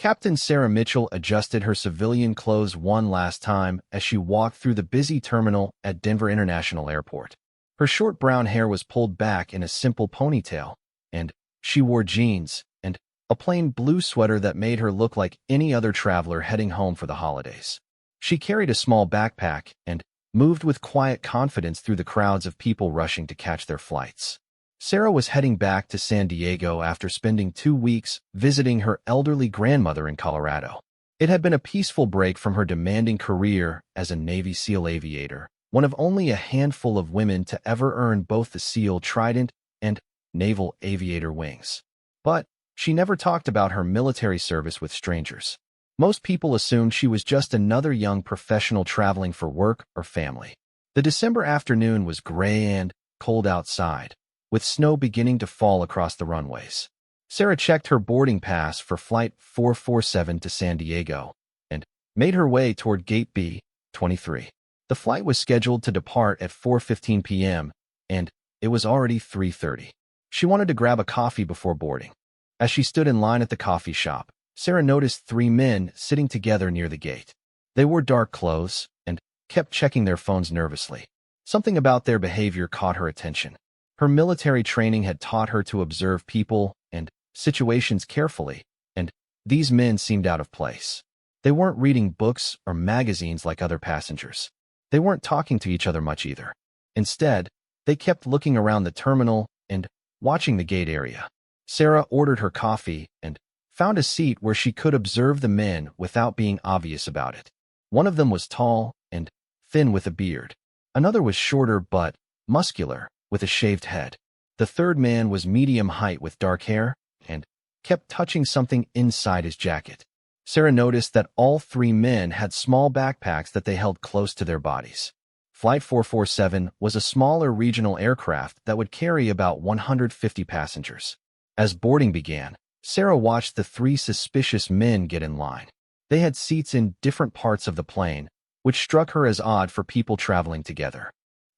Captain Sarah Mitchell adjusted her civilian clothes one last time as she walked through the busy terminal at Denver International Airport. Her short brown hair was pulled back in a simple ponytail, and she wore jeans and a plain blue sweater that made her look like any other traveler heading home for the holidays. She carried a small backpack and moved with quiet confidence through the crowds of people rushing to catch their flights. Sarah was heading back to San Diego after spending 2 weeks visiting her elderly grandmother in Colorado. It had been a peaceful break from her demanding career as a Navy SEAL aviator, one of only a handful of women to ever earn both the SEAL Trident and Naval Aviator wings. But she never talked about her military service with strangers. Most people assumed she was just another young professional traveling for work or family. The December afternoon was gray and cold outside, with snow beginning to fall across the runways. Sarah checked her boarding pass for Flight 447 to San Diego and made her way toward Gate B-23. The flight was scheduled to depart at 4:15 p.m., and it was already 3:30. She wanted to grab a coffee before boarding. As she stood in line at the coffee shop, Sarah noticed 3 men sitting together near the gate. They wore dark clothes and kept checking their phones nervously. Something about their behavior caught her attention. Her military training had taught her to observe people and situations carefully, and these men seemed out of place. They weren't reading books or magazines like other passengers. They weren't talking to each other much either. Instead, they kept looking around the terminal and watching the gate area. Sarah ordered her coffee and found a seat where she could observe the men without being obvious about it. One of them was tall and thin with a beard. Another was shorter but muscular, with a shaved head. The third man was medium height with dark hair and kept touching something inside his jacket. Sarah noticed that all 3 men had small backpacks that they held close to their bodies. Flight 447 was a smaller regional aircraft that would carry about 150 passengers. As boarding began, Sarah watched the 3 suspicious men get in line. They had seats in different parts of the plane, which struck her as odd for people traveling together.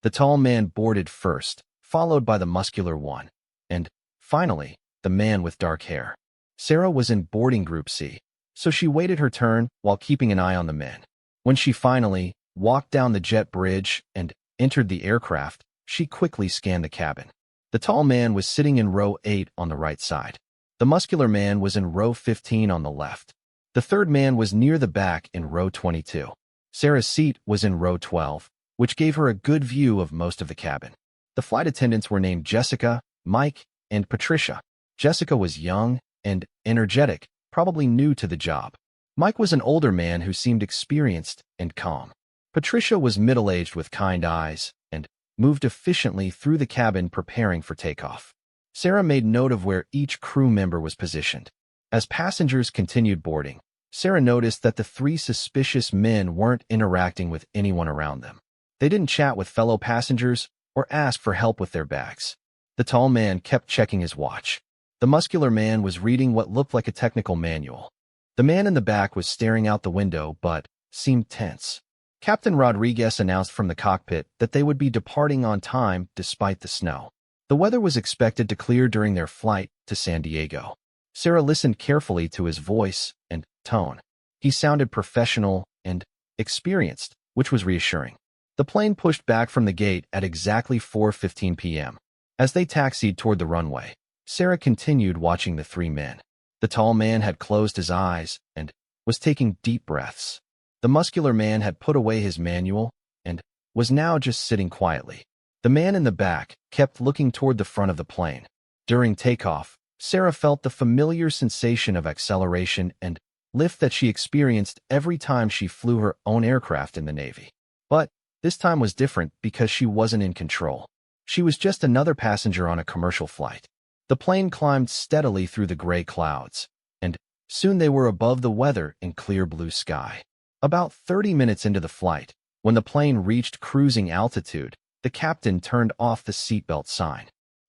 The tall man boarded first, followed by the muscular one, and, finally, the man with dark hair. Sarah was in boarding group C, so she waited her turn while keeping an eye on the men. When she finally walked down the jet bridge and entered the aircraft, she quickly scanned the cabin. The tall man was sitting in row 8 on the right side. The muscular man was in row 15 on the left. The third man was near the back in row 22. Sarah's seat was in row 12, which gave her a good view of most of the cabin. The flight attendants were named Jessica, Mike, and Patricia. Jessica was young and energetic, probably new to the job. Mike was an older man who seemed experienced and calm. Patricia was middle-aged with kind eyes and moved efficiently through the cabin preparing for takeoff. Sarah made note of where each crew member was positioned. As passengers continued boarding, Sarah noticed that the 3 suspicious men weren't interacting with anyone around them. They didn't chat with fellow passengers or ask for help with their bags. The tall man kept checking his watch. The muscular man was reading what looked like a technical manual. The man in the back was staring out the window but seemed tense. Captain Rodriguez announced from the cockpit that they would be departing on time despite the snow. The weather was expected to clear during their flight to San Diego. Sarah listened carefully to his voice and tone. He sounded professional and experienced, which was reassuring. The plane pushed back from the gate at exactly 4:15 p.m. As they taxied toward the runway, Sarah continued watching the 3 men. The tall man had closed his eyes and was taking deep breaths. The muscular man had put away his manual and was now just sitting quietly. The man in the back kept looking toward the front of the plane. During takeoff, Sarah felt the familiar sensation of acceleration and lift that she experienced every time she flew her own aircraft in the Navy. But this time was different because she wasn't in control. She was just another passenger on a commercial flight. The plane climbed steadily through the gray clouds, and soon they were above the weather in clear blue sky. About 30 minutes into the flight, when the plane reached cruising altitude, the captain turned off the seatbelt sign.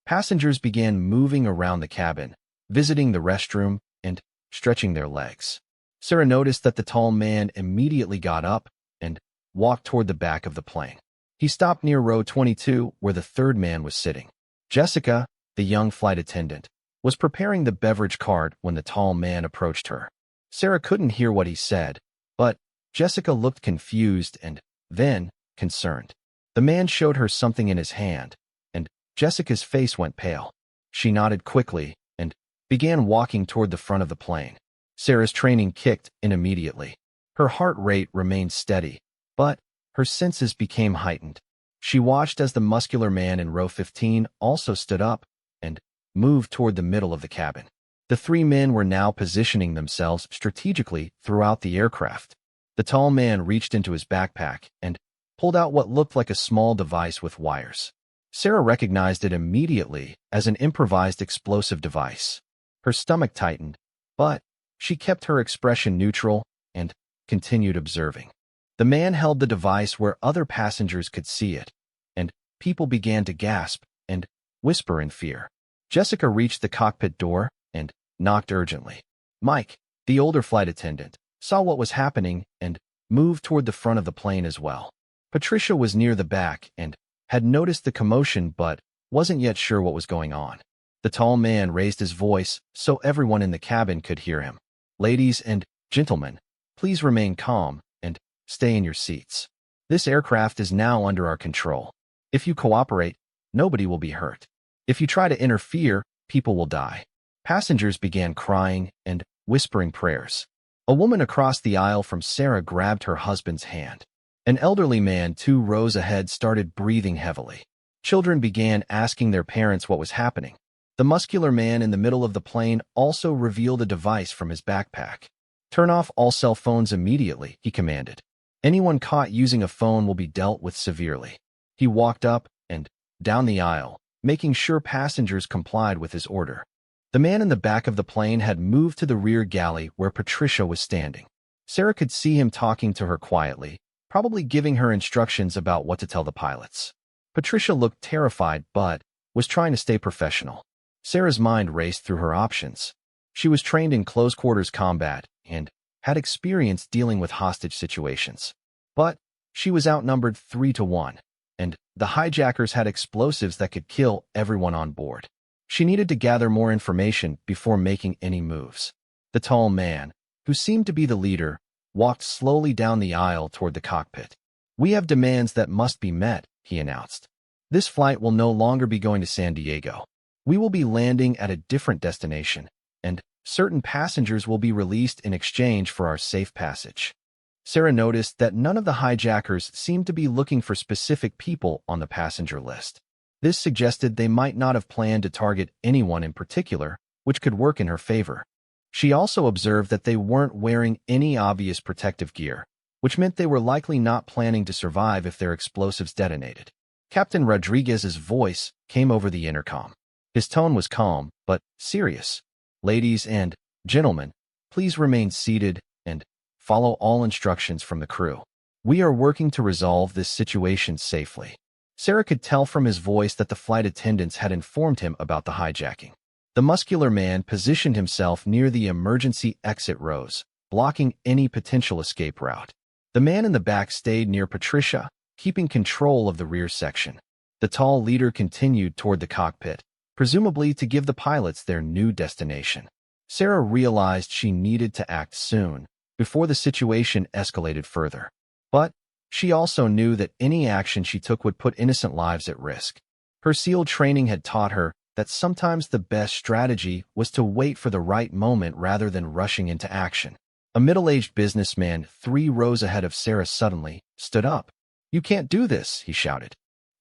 Passengers began moving around the cabin, visiting the restroom and stretching their legs. Sarah noticed that the tall man immediately got up and walked toward the back of the plane. He stopped near row 22, where the third man was sitting. Jessica, the young flight attendant, was preparing the beverage cart when the tall man approached her. Sarah couldn't hear what he said, but Jessica looked confused and then concerned. The man showed her something in his hand, and Jessica's face went pale. She nodded quickly and began walking toward the front of the plane. Sarah's training kicked in immediately. Her heart rate remained steady, but her senses became heightened. She watched as the muscular man in row 15 also stood up and moved toward the middle of the cabin. The three men were now positioning themselves strategically throughout the aircraft. The tall man reached into his backpack and pulled out what looked like a small device with wires. Sarah recognized it immediately as an improvised explosive device. Her stomach tightened, but she kept her expression neutral and continued observing. The man held the device where other passengers could see it, and people began to gasp and whisper in fear. Jessica reached the cockpit door and knocked urgently. Mike, the older flight attendant, saw what was happening and moved toward the front of the plane as well. Patricia was near the back and had noticed the commotion but wasn't yet sure what was going on. The tall man raised his voice so everyone in the cabin could hear him. Ladies and gentlemen, please remain calm and stay in your seats. This aircraft is now under our control. If you cooperate, nobody will be hurt. If you try to interfere, people will die. Passengers began crying and whispering prayers. A woman across the aisle from Sarah grabbed her husband's hand. An elderly man 2 rows ahead started breathing heavily. Children began asking their parents what was happening. The muscular man in the middle of the plane also revealed a device from his backpack. Turn off all cell phones immediately, he commanded. Anyone caught using a phone will be dealt with severely. He walked up and down the aisle, making sure passengers complied with his order. The man in the back of the plane had moved to the rear galley where Patricia was standing. Sarah could see him talking to her quietly, probably giving her instructions about what to tell the pilots. Patricia looked terrified but was trying to stay professional. Sarah's mind raced through her options. She was trained in close-quarters combat and had experience dealing with hostage situations. But she was outnumbered 3-1, and the hijackers had explosives that could kill everyone on board. She needed to gather more information before making any moves. The tall man, who seemed to be the leader, walked slowly down the aisle toward the cockpit. We have demands that must be met, he announced. This flight will no longer be going to San Diego. We will be landing at a different destination, and certain passengers will be released in exchange for our safe passage. Sarah noticed that none of the hijackers seemed to be looking for specific people on the passenger list. This suggested they might not have planned to target anyone in particular, which could work in her favor. She also observed that they weren't wearing any obvious protective gear, which meant they were likely not planning to survive if their explosives detonated. Captain Rodriguez's voice came over the intercom. His tone was calm, but serious. Ladies and gentlemen, please remain seated and follow all instructions from the crew. We are working to resolve this situation safely. Sarah could tell from his voice that the flight attendants had informed him about the hijacking. The muscular man positioned himself near the emergency exit rows, blocking any potential escape route. The man in the back stayed near Patricia, keeping control of the rear section. The tall leader continued toward the cockpit, presumably to give the pilots their new destination. Sarah realized she needed to act soon, before the situation escalated further. But she also knew that any action she took would put innocent lives at risk. Her SEAL training had taught her that sometimes the best strategy was to wait for the right moment rather than rushing into action. A middle-aged businessman 3 rows ahead of Sarah suddenly stood up. "You can't do this," he shouted.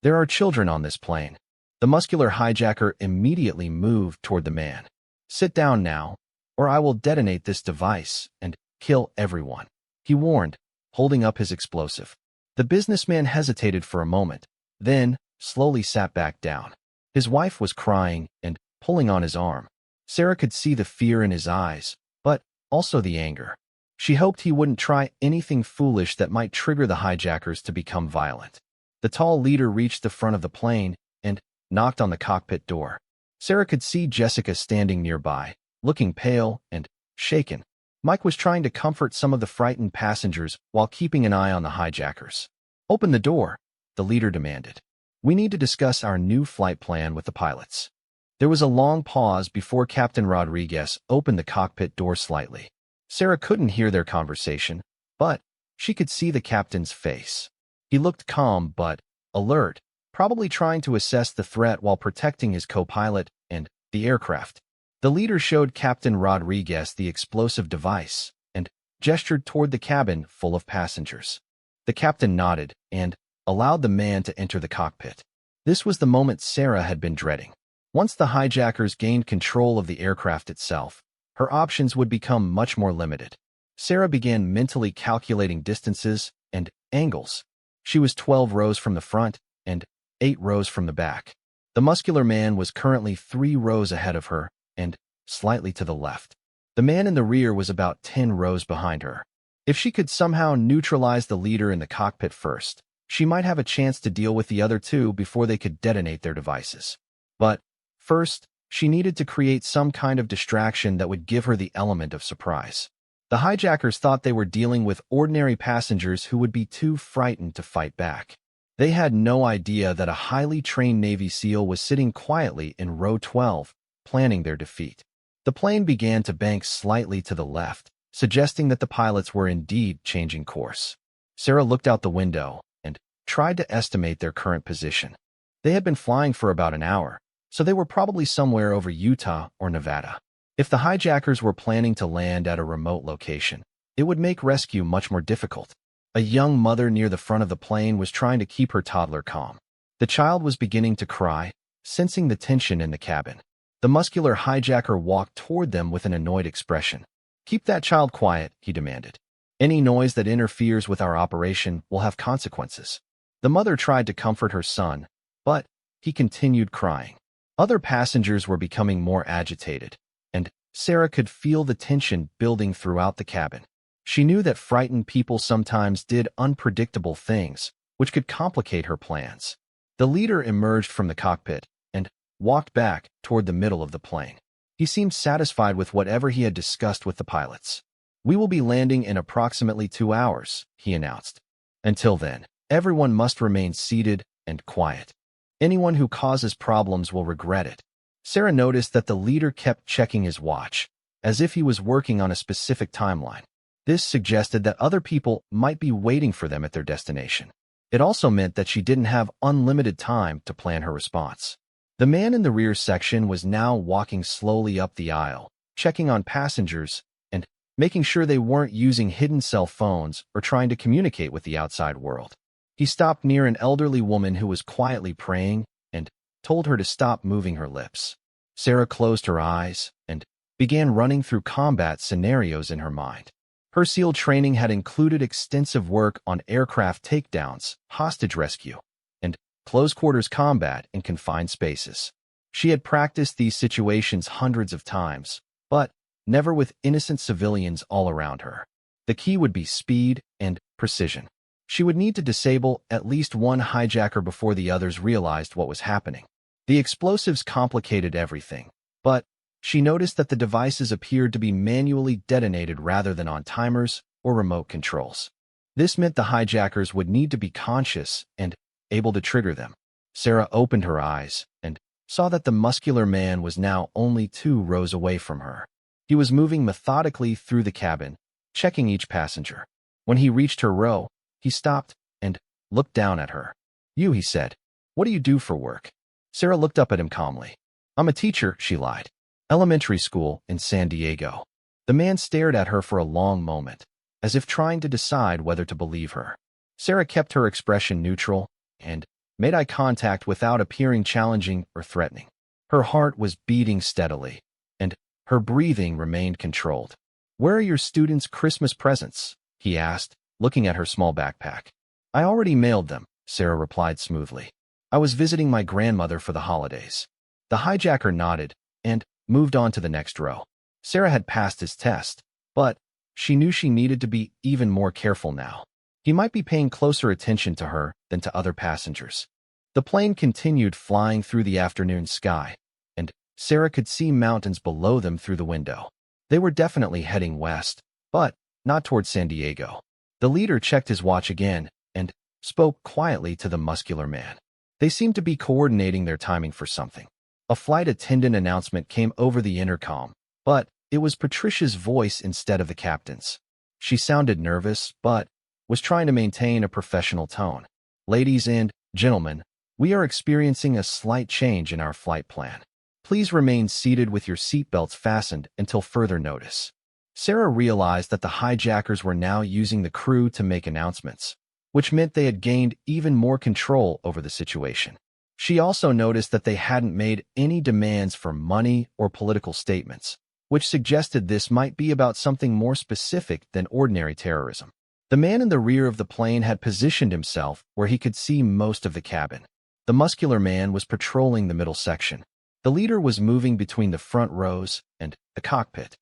"There are children on this plane." The muscular hijacker immediately moved toward the man. "Sit down now, or I will detonate this device and kill everyone," he warned, holding up his explosive. The businessman hesitated for a moment, then slowly sat back down. His wife was crying and pulling on his arm. Sarah could see the fear in his eyes, but also the anger. She hoped he wouldn't try anything foolish that might trigger the hijackers to become violent. The tall leader reached the front of the plane and knocked on the cockpit door. Sarah could see Jessica standing nearby, looking pale and shaken. Mike was trying to comfort some of the frightened passengers while keeping an eye on the hijackers. "Open the door," the leader demanded. "We need to discuss our new flight plan with the pilots." There was a long pause before Captain Rodriguez opened the cockpit door slightly. Sarah couldn't hear their conversation, but she could see the captain's face. He looked calm but alert, probably trying to assess the threat while protecting his co-pilot and the aircraft. The leader showed Captain Rodriguez the explosive device and gestured toward the cabin full of passengers. The captain nodded and allowed the man to enter the cockpit. This was the moment Sarah had been dreading. Once the hijackers gained control of the aircraft itself, her options would become much more limited. Sarah began mentally calculating distances and angles. She was 12 rows from the front and 8 rows from the back. The muscular man was currently 3 rows ahead of her and slightly to the left. The man in the rear was about 10 rows behind her. If she could somehow neutralize the leader in the cockpit first, she might have a chance to deal with the other two before they could detonate their devices. But first, she needed to create some kind of distraction that would give her the element of surprise. The hijackers thought they were dealing with ordinary passengers who would be too frightened to fight back. They had no idea that a highly trained Navy SEAL was sitting quietly in row 12, planning their defeat. The plane began to bank slightly to the left, suggesting that the pilots were indeed changing course. Sarah looked out the window and tried to estimate their current position. They had been flying for about an hour, so they were probably somewhere over Utah or Nevada. If the hijackers were planning to land at a remote location, it would make rescue much more difficult. A young mother near the front of the plane was trying to keep her toddler calm. The child was beginning to cry, sensing the tension in the cabin. The muscular hijacker walked toward them with an annoyed expression. "Keep that child quiet," he demanded. "Any noise that interferes with our operation will have consequences." The mother tried to comfort her son, but he continued crying. Other passengers were becoming more agitated, and Sarah could feel the tension building throughout the cabin. She knew that frightened people sometimes did unpredictable things, which could complicate her plans. The leader emerged from the cockpit and walked back toward the middle of the plane. He seemed satisfied with whatever he had discussed with the pilots. "We will be landing in approximately 2 hours," he announced. "Until then, everyone must remain seated and quiet. Anyone who causes problems will regret it." Sarah noticed that the leader kept checking his watch, as if he was working on a specific timeline. This suggested that other people might be waiting for them at their destination. It also meant that she didn't have unlimited time to plan her response. The man in the rear section was now walking slowly up the aisle, checking on passengers and making sure they weren't using hidden cell phones or trying to communicate with the outside world. He stopped near an elderly woman who was quietly praying and told her to stop moving her lips. Sarah closed her eyes and began running through combat scenarios in her mind. Her SEAL training had included extensive work on aircraft takedowns, hostage rescue, and close-quarters combat in confined spaces. She had practiced these situations hundreds of times, but never with innocent civilians all around her. The key would be speed and precision. She would need to disable at least one hijacker before the others realized what was happening. The explosives complicated everything, but she noticed that the devices appeared to be manually detonated rather than on timers or remote controls. This meant the hijackers would need to be conscious and able to trigger them. Sarah opened her eyes and saw that the muscular man was now only 2 rows away from her. He was moving methodically through the cabin, checking each passenger. When he reached her row, he stopped and looked down at her. "You," he said. "What do you do for work?" Sarah looked up at him calmly. "I'm a teacher," she lied. "Elementary school in San Diego." The man stared at her for a long moment, as if trying to decide whether to believe her. Sarah kept her expression neutral and made eye contact without appearing challenging or threatening. Her heart was beating steadily, and her breathing remained controlled. "Where are your students' Christmas presents?" he asked, looking at her small backpack. "I already mailed them," Sarah replied smoothly. "I was visiting my grandmother for the holidays." The hijacker nodded and moved on to the next row. Sarah had passed his test, but she knew she needed to be even more careful now. He might be paying closer attention to her than to other passengers. The plane continued flying through the afternoon sky, and Sarah could see mountains below them through the window. They were definitely heading west, but not toward San Diego. The leader checked his watch again and spoke quietly to the muscular man. They seemed to be coordinating their timing for something. A flight attendant announcement came over the intercom, but It was Patricia's voice instead of the captain's. She sounded nervous, but was trying to maintain a professional tone. Ladies and gentlemen, we are experiencing a slight change in our flight plan. Please remain seated with your seatbelts fastened until further notice. Sarah realized that the hijackers were now using the crew to make announcements, which meant they had gained even more control over the situation. She also noticed that they hadn't made any demands for money or political statements, which suggested this might be about something more specific than ordinary terrorism. The man in the rear of the plane had positioned himself where he could see most of the cabin. The muscular man was patrolling the middle section. The leader was moving between the front rows and the cockpit.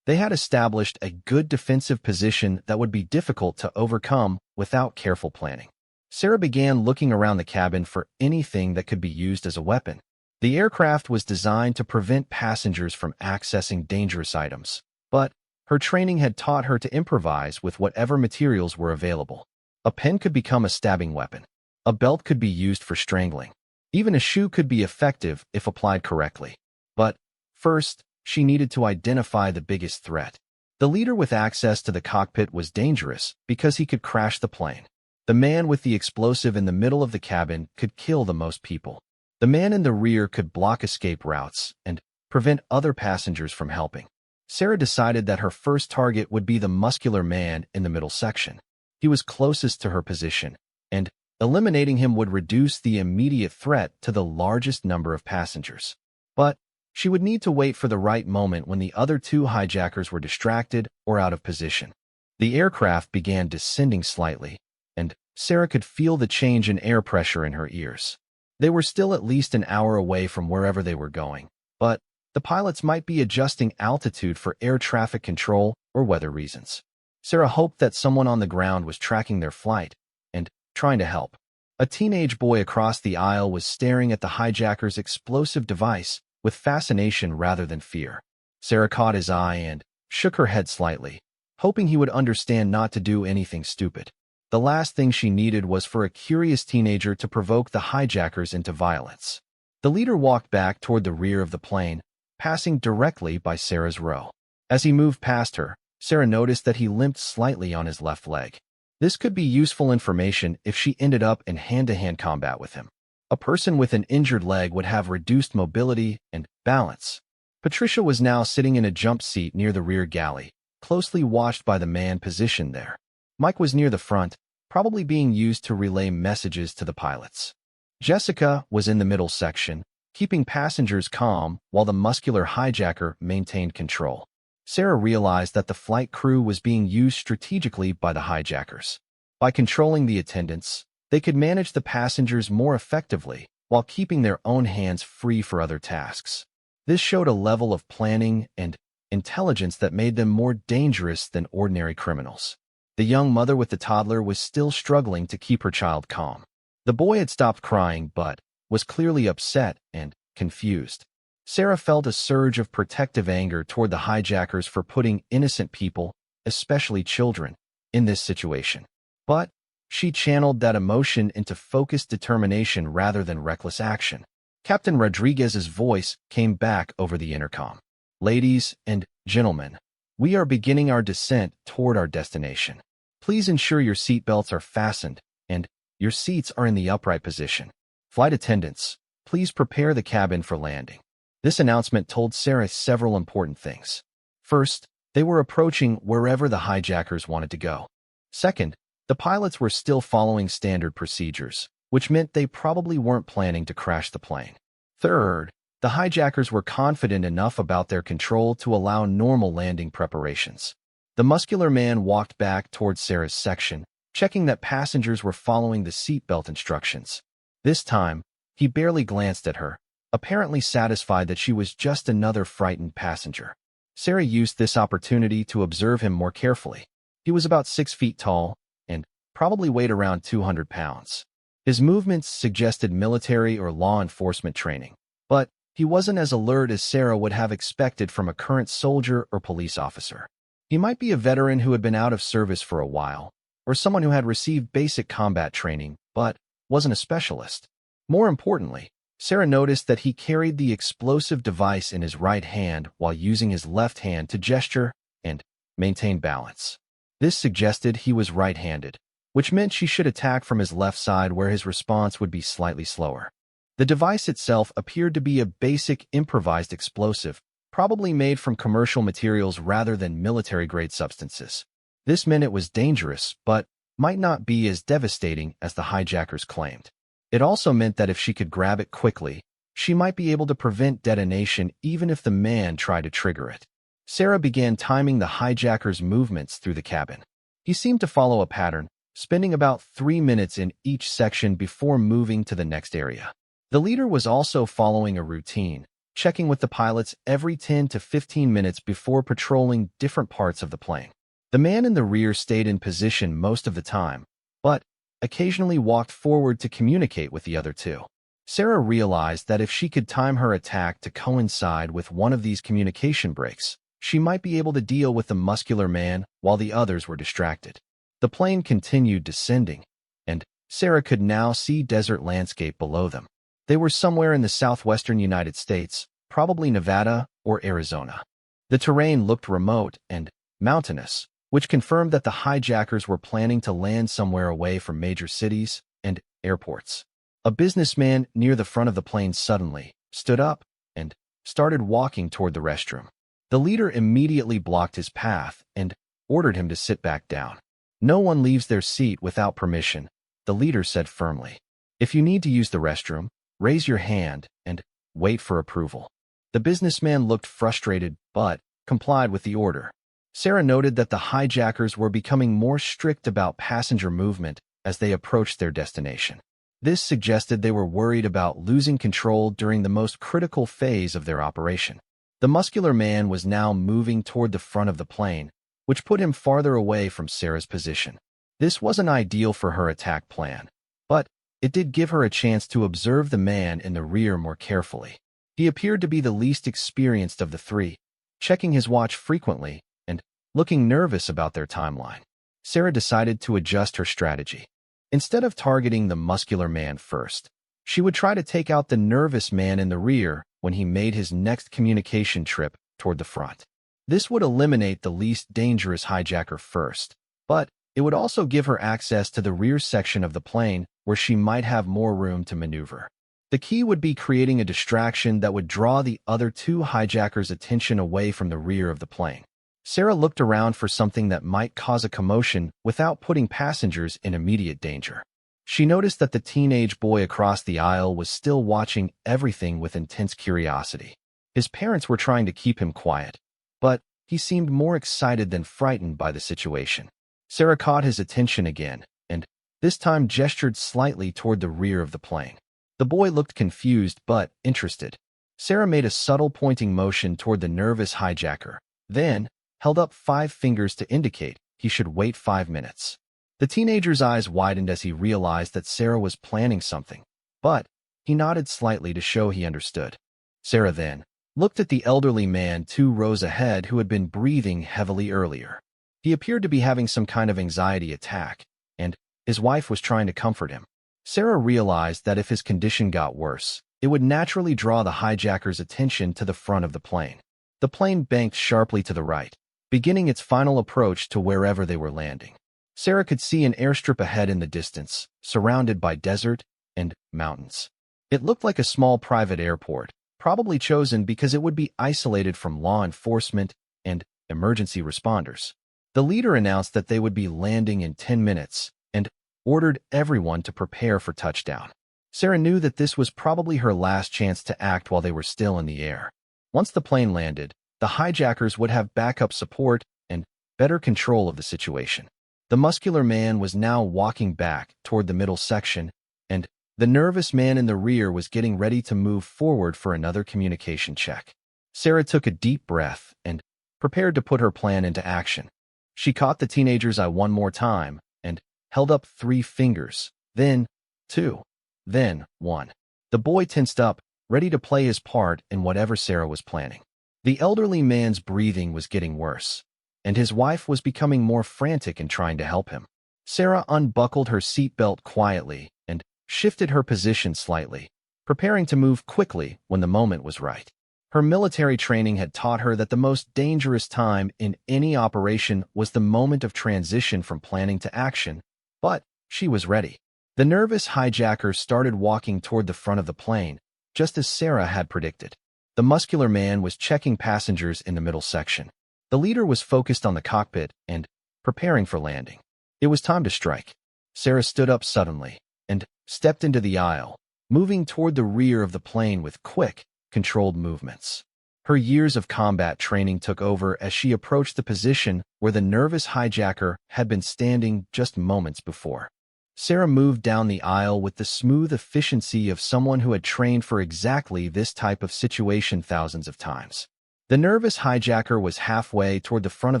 They had established a good defensive position that would be difficult to overcome without careful planning. Sarah began looking around the cabin for anything that could be used as a weapon. The aircraft was designed to prevent passengers from accessing dangerous items, but her training had taught her to improvise with whatever materials were available. A pen could become a stabbing weapon. A belt could be used for strangling. Even a shoe could be effective if applied correctly. But first, she needed to identify the biggest threat. The leader with access to the cockpit was dangerous because he could crash the plane. The man with the explosive in the middle of the cabin could kill the most people. The man in the rear could block escape routes and prevent other passengers from helping. Sarah decided that her first target would be the muscular man in the middle section. He was closest to her position, and eliminating him would reduce the immediate threat to the largest number of passengers. But she would need to wait for the right moment when the other two hijackers were distracted or out of position. The aircraft began descending slightly, and Sarah could feel the change in air pressure in her ears. They were still at least an hour away from wherever they were going, but the pilots might be adjusting altitude for air traffic control or weather reasons. Sarah hoped that someone on the ground was tracking their flight and trying to help. A teenage boy across the aisle was staring at the hijacker's explosive device with fascination rather than fear. Sarah caught his eye and shook her head slightly, hoping he would understand not to do anything stupid. The last thing she needed was for a curious teenager to provoke the hijackers into violence. The leader walked back toward the rear of the plane, passing directly by Sarah's row. As he moved past her, Sarah noticed that he limped slightly on his left leg. This could be useful information if she ended up in hand-to-hand combat with him. A person with an injured leg would have reduced mobility and balance. Patricia was now sitting in a jump seat near the rear galley, closely watched by the man positioned there. Mike was near the front, probably being used to relay messages to the pilots. Jessica was in the middle section, keeping passengers calm while the muscular hijacker maintained control. Sarah realized that the flight crew was being used strategically by the hijackers. By controlling the attendants, they could manage the passengers more effectively while keeping their own hands free for other tasks. This showed a level of planning and intelligence that made them more dangerous than ordinary criminals. The young mother with the toddler was still struggling to keep her child calm. The boy had stopped crying but was clearly upset and confused. Sarah felt a surge of protective anger toward the hijackers for putting innocent people, especially children, in this situation. But she channeled that emotion into focused determination rather than reckless action. Captain Rodriguez's voice came back over the intercom. "Ladies and gentlemen, we are beginning our descent toward our destination. Please ensure your seatbelts are fastened and your seats are in the upright position. Flight attendants, please prepare the cabin for landing." This announcement told Sarah several important things. First, they were approaching wherever the hijackers wanted to go. Second, the pilots were still following standard procedures, which meant they probably weren't planning to crash the plane. Third, the hijackers were confident enough about their control to allow normal landing preparations. The muscular man walked back towards Sarah's section, checking that passengers were following the seatbelt instructions. This time, he barely glanced at her, apparently satisfied that she was just another frightened passenger. Sarah used this opportunity to observe him more carefully. He was about 6 feet tall and probably weighed around 200 pounds. His movements suggested military or law enforcement training, but he wasn't as alert as Sarah would have expected from a current soldier or police officer. He might be a veteran who had been out of service for a while, or someone who had received basic combat training but wasn't a specialist. More importantly, Sarah noticed that he carried the explosive device in his right hand while using his left hand to gesture and maintain balance. This suggested he was right-handed, which meant she should attack from his left side where his response would be slightly slower. The device itself appeared to be a basic improvised explosive, probably made from commercial materials rather than military-grade substances. This meant it was dangerous, but might not be as devastating as the hijackers claimed. It also meant that if she could grab it quickly, she might be able to prevent detonation even if the man tried to trigger it. Sarah began timing the hijacker's movements through the cabin. He seemed to follow a pattern, spending about 3 minutes in each section before moving to the next area. The leader was also following a routine, checking with the pilots every 10 to 15 minutes before patrolling different parts of the plane. The man in the rear stayed in position most of the time, but occasionally walked forward to communicate with the other two. Sarah realized that if she could time her attack to coincide with one of these communication breaks, she might be able to deal with the muscular man while the others were distracted. The plane continued descending, and Sarah could now see desert landscape below them. They were somewhere in the southwestern United States, probably Nevada or Arizona. The terrain looked remote and mountainous, which confirmed that the hijackers were planning to land somewhere away from major cities and airports. A businessman near the front of the plane suddenly stood up and started walking toward the restroom. The leader immediately blocked his path and ordered him to sit back down. "No one leaves their seat without permission," the leader said firmly. "If you need to use the restroom, raise your hand and wait for approval." The businessman looked frustrated but complied with the order. Sarah noted that the hijackers were becoming more strict about passenger movement as they approached their destination. This suggested they were worried about losing control during the most critical phase of their operation. The muscular man was now moving toward the front of the plane, which put him farther away from Sarah's position. This wasn't ideal for her attack plan, but it did give her a chance to observe the man in the rear more carefully. He appeared to be the least experienced of the three, checking his watch frequently and looking nervous about their timeline. Sarah decided to adjust her strategy. Instead of targeting the muscular man first, she would try to take out the nervous man in the rear when he made his next communication trip toward the front. This would eliminate the least dangerous hijacker first, but it would also give her access to the rear section of the plane where she might have more room to maneuver. The key would be creating a distraction that would draw the other two hijackers' attention away from the rear of the plane. Sarah looked around for something that might cause a commotion without putting passengers in immediate danger. She noticed that the teenage boy across the aisle was still watching everything with intense curiosity. His parents were trying to keep him quiet, but he seemed more excited than frightened by the situation. Sarah caught his attention again, and this time gestured slightly toward the rear of the plane. The boy looked confused but interested. Sarah made a subtle pointing motion toward the nervous hijacker, then held up 5 fingers to indicate he should wait 5 minutes. The teenager's eyes widened as he realized that Sarah was planning something, but he nodded slightly to show he understood. Sarah then looked at the elderly man 2 rows ahead who had been breathing heavily earlier. He appeared to be having some kind of anxiety attack, and his wife was trying to comfort him. Sarah realized that if his condition got worse, it would naturally draw the hijackers' attention to the front of the plane. The plane banked sharply to the right, beginning its final approach to wherever they were landing. Sarah could see an airstrip ahead in the distance, surrounded by desert and mountains. It looked like a small private airport, probably chosen because it would be isolated from law enforcement and emergency responders. The leader announced that they would be landing in 10 minutes and ordered everyone to prepare for touchdown. Sarah knew that this was probably her last chance to act while they were still in the air. Once the plane landed, the hijackers would have backup support and better control of the situation. The muscular man was now walking back toward the middle section, and the nervous man in the rear was getting ready to move forward for another communication check. Sarah took a deep breath and prepared to put her plan into action. She caught the teenager's eye one more time and held up 3 fingers, then 2, then 1. The boy tensed up, ready to play his part in whatever Sarah was planning. The elderly man's breathing was getting worse, and his wife was becoming more frantic in trying to help him. Sarah unbuckled her seatbelt quietly and shifted her position slightly, preparing to move quickly when the moment was right. Her military training had taught her that the most dangerous time in any operation was the moment of transition from planning to action, but she was ready. The nervous hijacker started walking toward the front of the plane, just as Sarah had predicted. The muscular man was checking passengers in the middle section. The leader was focused on the cockpit and preparing for landing. It was time to strike. Sarah stood up suddenly and stepped into the aisle, moving toward the rear of the plane with quick, controlled movements. Her years of combat training took over as she approached the position where the nervous hijacker had been standing just moments before. Sarah moved down the aisle with the smooth efficiency of someone who had trained for exactly this type of situation thousands of times. The nervous hijacker was halfway toward the front of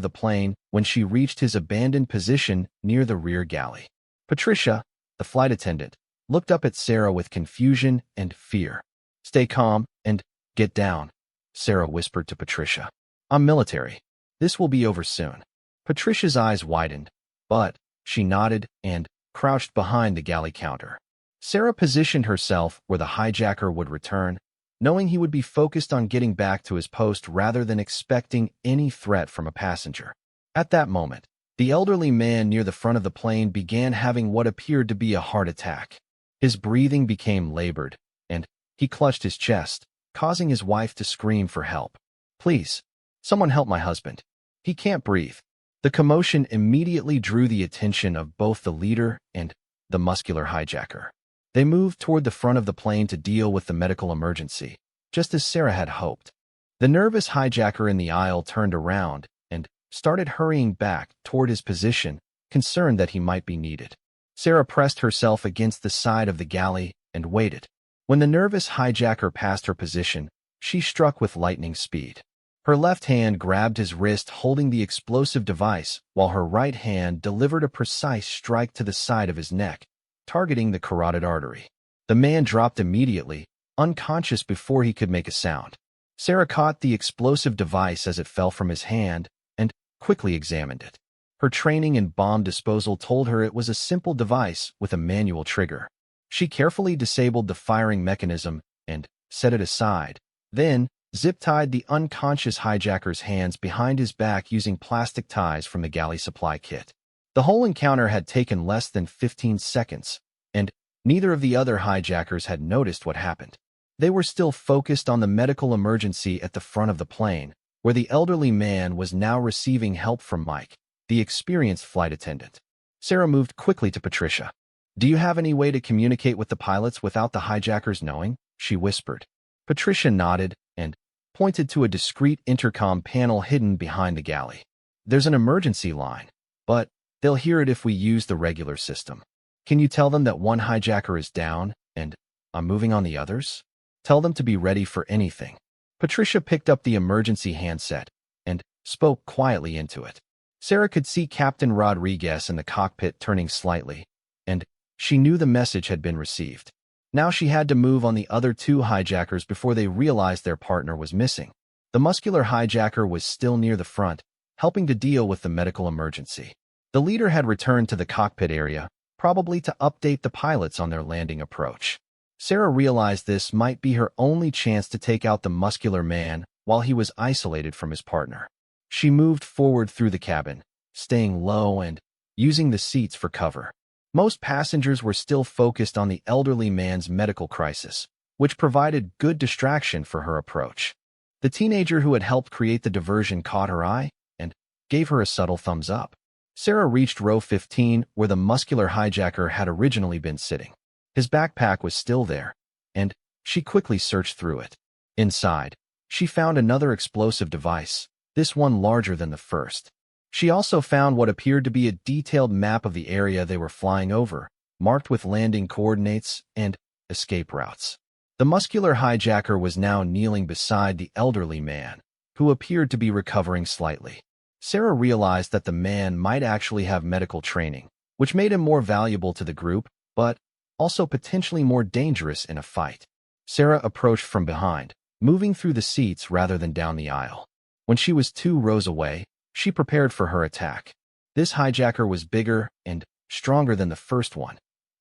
the plane when she reached his abandoned position near the rear galley. Patricia, the flight attendant, looked up at Sarah with confusion and fear. "Stay calm and get down," Sarah whispered to Patricia. "I'm military. This will be over soon." Patricia's eyes widened, but she nodded and crouched behind the galley counter. Sarah positioned herself where the hijacker would return, knowing he would be focused on getting back to his post rather than expecting any threat from a passenger. At that moment, the elderly man near the front of the plane began having what appeared to be a heart attack. His breathing became labored, and he clutched his chest, causing his wife to scream for help. "Please, someone help my husband. He can't breathe." The commotion immediately drew the attention of both the leader and the muscular hijacker. They moved toward the front of the plane to deal with the medical emergency, just as Sarah had hoped. The nervous hijacker in the aisle turned around and started hurrying back toward his position, concerned that he might be needed. Sarah pressed herself against the side of the galley and waited. When the nervous hijacker passed her position, she struck with lightning speed. Her left hand grabbed his wrist holding the explosive device, while her right hand delivered a precise strike to the side of his neck, targeting the carotid artery. The man dropped immediately, unconscious before he could make a sound. Sarah caught the explosive device as it fell from his hand and quickly examined it. Her training in bomb disposal told her it was a simple device with a manual trigger. She carefully disabled the firing mechanism and set it aside, then zip-tied the unconscious hijacker's hands behind his back using plastic ties from the galley supply kit. The whole encounter had taken less than 15 seconds, and neither of the other hijackers had noticed what happened. They were still focused on the medical emergency at the front of the plane, where the elderly man was now receiving help from Mike, the experienced flight attendant. Sarah moved quickly to Patricia. "Do you have any way to communicate with the pilots without the hijackers knowing?" she whispered. Patricia nodded and pointed to a discreet intercom panel hidden behind the galley. "There's an emergency line, but they'll hear it if we use the regular system. Can you tell them that one hijacker is down and I'm moving on the others? Tell them to be ready for anything." Patricia picked up the emergency handset and spoke quietly into it. Sarah could see Captain Rodriguez in the cockpit turning slightly, and she knew the message had been received. Now she had to move on the other two hijackers before they realized their partner was missing. The muscular hijacker was still near the front, helping to deal with the medical emergency. The leader had returned to the cockpit area, probably to update the pilots on their landing approach. Sarah realized this might be her only chance to take out the muscular man while he was isolated from his partner. She moved forward through the cabin, staying low and using the seats for cover. Most passengers were still focused on the elderly man's medical crisis, which provided good distraction for her approach. The teenager who had helped create the diversion caught her eye and gave her a subtle thumbs up. Sarah reached row 15, where the muscular hijacker had originally been sitting. His backpack was still there, and she quickly searched through it. Inside, she found another explosive device, this one larger than the first. She also found what appeared to be a detailed map of the area they were flying over, marked with landing coordinates and escape routes. The muscular hijacker was now kneeling beside the elderly man, who appeared to be recovering slightly. Sarah realized that the man might actually have medical training, which made him more valuable to the group, but also potentially more dangerous in a fight. Sarah approached from behind, moving through the seats rather than down the aisle. When she was 2 rows away, she prepared for her attack. This hijacker was bigger and stronger than the first one,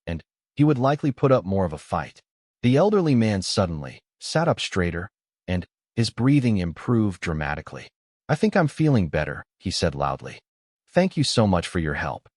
and he would likely put up more of a fight. The elderly man suddenly sat up straighter, and his breathing improved dramatically. "I think I'm feeling better," he said loudly. "Thank you so much for your help."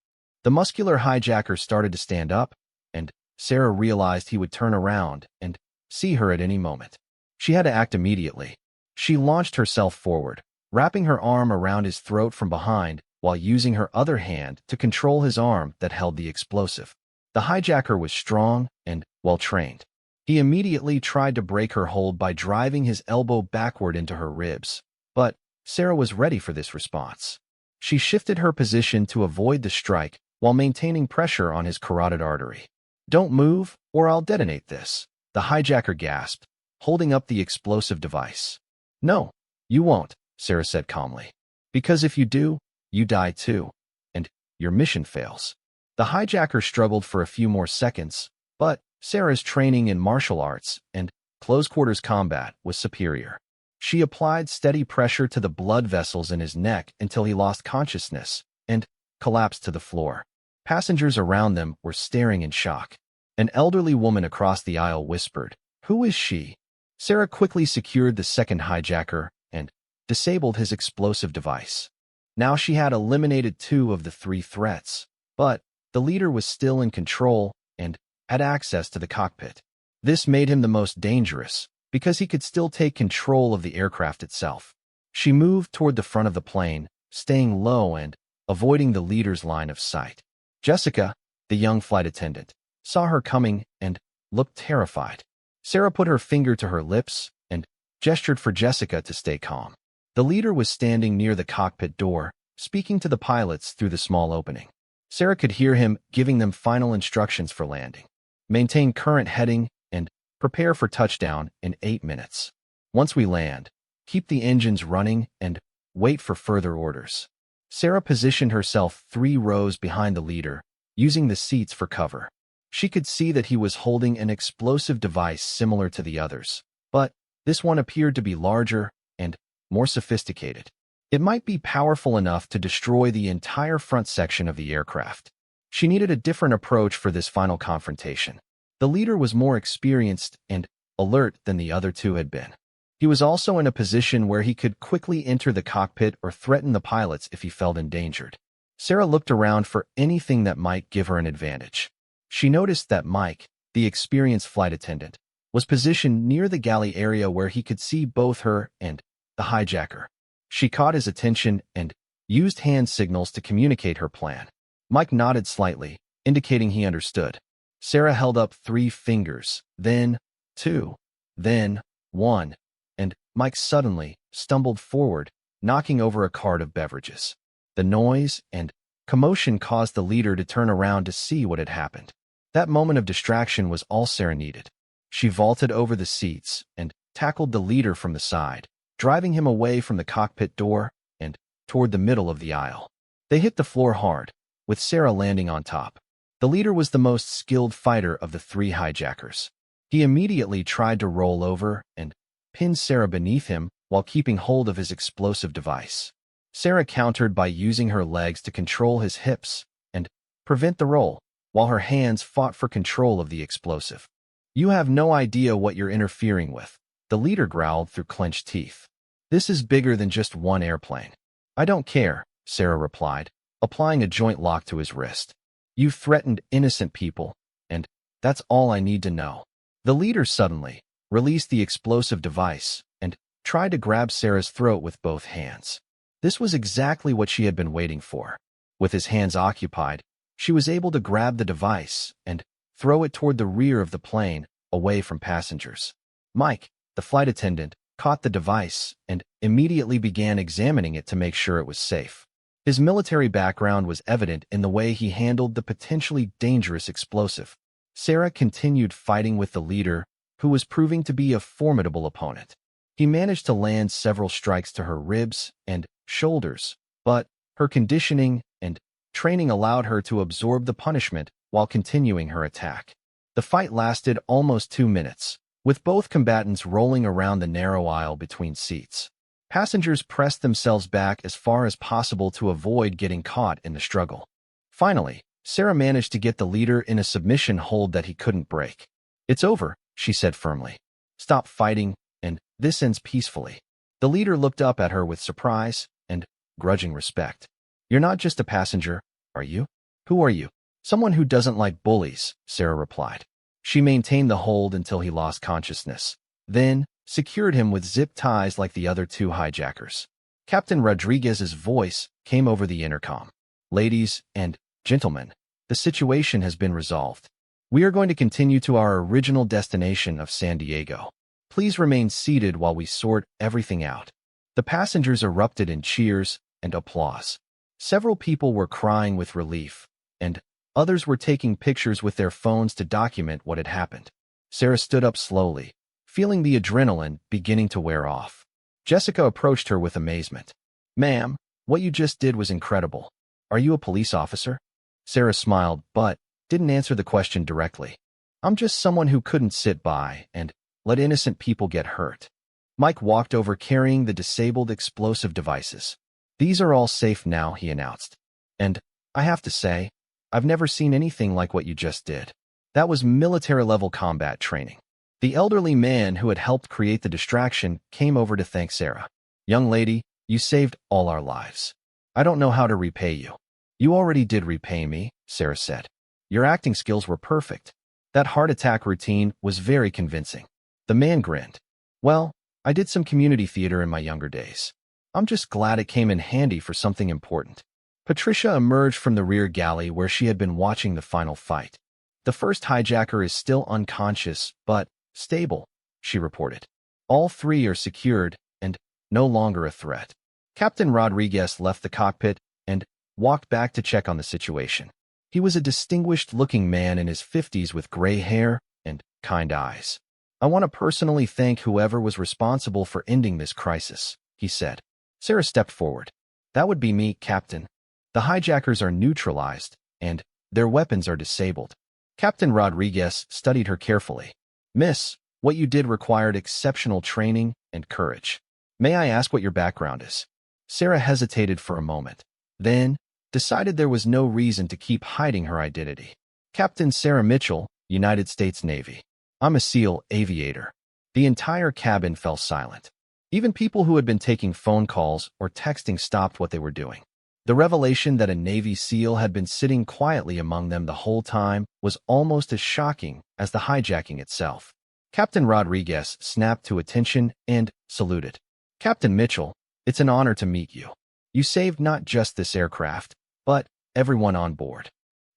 The muscular hijacker started to stand up, and Sarah realized he would turn around and see her at any moment. She had to act immediately. She launched herself forward, wrapping her arm around his throat from behind while using her other hand to control his arm that held the explosive. The hijacker was strong and well-trained. He immediately tried to break her hold by driving his elbow backward into her ribs, but Sarah was ready for this response. She shifted her position to avoid the strike while maintaining pressure on his carotid artery. "Don't move, or I'll detonate this," the hijacker gasped, holding up the explosive device. "No, you won't," Sarah said calmly. "Because if you do, you die too, and your mission fails." The hijacker struggled for a few more seconds, but Sarah's training in martial arts and close-quarters combat was superior. She applied steady pressure to the blood vessels in his neck until he lost consciousness and collapsed to the floor. Passengers around them were staring in shock. An elderly woman across the aisle whispered, "Who is she?" Sarah quickly secured the second hijacker and disabled his explosive device. Now she had eliminated 2 of the 3 threats, but the leader was still in control and had access to the cockpit. This made him the most dangerous because he could still take control of the aircraft itself. She moved toward the front of the plane, staying low and avoiding the leader's line of sight. Jessica, the young flight attendant, saw her coming and looked terrified. Sarah put her finger to her lips and gestured for Jessica to stay calm. The leader was standing near the cockpit door, speaking to the pilots through the small opening. Sarah could hear him giving them final instructions for landing. Maintain current heading and prepare for touchdown in 8 minutes. Once we land, keep the engines running and wait for further orders. Sarah positioned herself 3 rows behind the leader, using the seats for cover. She could see that he was holding an explosive device similar to the others, but this one appeared to be larger and more sophisticated. It might be powerful enough to destroy the entire front section of the aircraft. She needed a different approach for this final confrontation. The leader was more experienced and alert than the other 2 had been. He was also in a position where he could quickly enter the cockpit or threaten the pilots if he felt endangered. Sarah looked around for anything that might give her an advantage. She noticed that Mike, the experienced flight attendant, was positioned near the galley area where he could see both her and the hijacker. She caught his attention and used hand signals to communicate her plan. Mike nodded slightly, indicating he understood. Sarah held up 3 fingers, then 2, then 1, and Mike suddenly stumbled forward, knocking over a cart of beverages. The noise and commotion caused the leader to turn around to see what had happened. That moment of distraction was all Sarah needed. She vaulted over the seats and tackled the leader from the side, driving him away from the cockpit door and toward the middle of the aisle. They hit the floor hard, with Sarah landing on top. The leader was the most skilled fighter of the 3 hijackers. He immediately tried to roll over and pin Sarah beneath him while keeping hold of his explosive device. Sarah countered by using her legs to control his hips and prevent the roll, while her hands fought for control of the explosive. "You have no idea what you're interfering with," the leader growled through clenched teeth. "This is bigger than just one airplane." "I don't care," Sarah replied, applying a joint lock to his wrist. "You've threatened innocent people, and that's all I need to know." The leader suddenly released the explosive device and tried to grab Sarah's throat with both hands. This was exactly what she had been waiting for. With his hands occupied, she was able to grab the device and throw it toward the rear of the plane, away from passengers. Mike, the flight attendant, caught the device and immediately began examining it to make sure it was safe. His military background was evident in the way he handled the potentially dangerous explosive. Sarah continued fighting with the leader, who was proving to be a formidable opponent. He managed to land several strikes to her ribs and shoulders, but her conditioning and training allowed her to absorb the punishment while continuing her attack. The fight lasted almost 2 minutes, with both combatants rolling around the narrow aisle between seats. Passengers pressed themselves back as far as possible to avoid getting caught in the struggle. Finally, Sarah managed to get the leader in a submission hold that he couldn't break. "It's over," she said firmly. Stop fighting, and this ends peacefully. The leader looked up at her with surprise and grudging respect. You're not just a passenger, are you? Who are you? Someone who doesn't like bullies, Sarah replied. She maintained the hold until he lost consciousness, then secured him with zip ties like the other two hijackers. Captain Rodriguez's voice came over the intercom. Ladies and gentlemen, the situation has been resolved. We are going to continue to our original destination of San Diego. Please remain seated while we sort everything out. The passengers erupted in cheers and applause. Several people were crying with relief, and others were taking pictures with their phones to document what had happened. Sarah stood up slowly, feeling the adrenaline beginning to wear off. Jessica approached her with amazement. Ma'am, what you just did was incredible. Are you a police officer? Sarah smiled, but didn't answer the question directly. I'm just someone who couldn't sit by and let innocent people get hurt. Mike walked over carrying the disabled explosive devices. These are all safe now, he announced. And I have to say, I've never seen anything like what you just did. That was military-level combat training. The elderly man who had helped create the distraction came over to thank Sarah. Young lady, you saved all our lives. I don't know how to repay you. You already did repay me, Sarah said. Your acting skills were perfect. That heart attack routine was very convincing. The man grinned. Well, I did some community theater in my younger days. I'm just glad it came in handy for something important. Patricia emerged from the rear galley where she had been watching the final fight. The first hijacker is still unconscious, but stable, she reported. All three are secured and no longer a threat. Captain Rodriguez left the cockpit and walked back to check on the situation. He was a distinguished-looking man in his 50s with gray hair and kind eyes. I want to personally thank whoever was responsible for ending this crisis, he said. Sarah stepped forward. That would be me, Captain. The hijackers are neutralized, and their weapons are disabled. Captain Rodriguez studied her carefully. Miss, what you did required exceptional training and courage. May I ask what your background is? Sarah hesitated for a moment, then decided there was no reason to keep hiding her identity. Captain Sarah Mitchell, United States Navy. I'm a SEAL aviator. The entire cabin fell silent. Even people who had been taking phone calls or texting stopped what they were doing. The revelation that a Navy SEAL had been sitting quietly among them the whole time was almost as shocking as the hijacking itself. Captain Rodriguez snapped to attention and saluted. Captain Mitchell, it's an honor to meet you. You saved not just this aircraft, but everyone on board.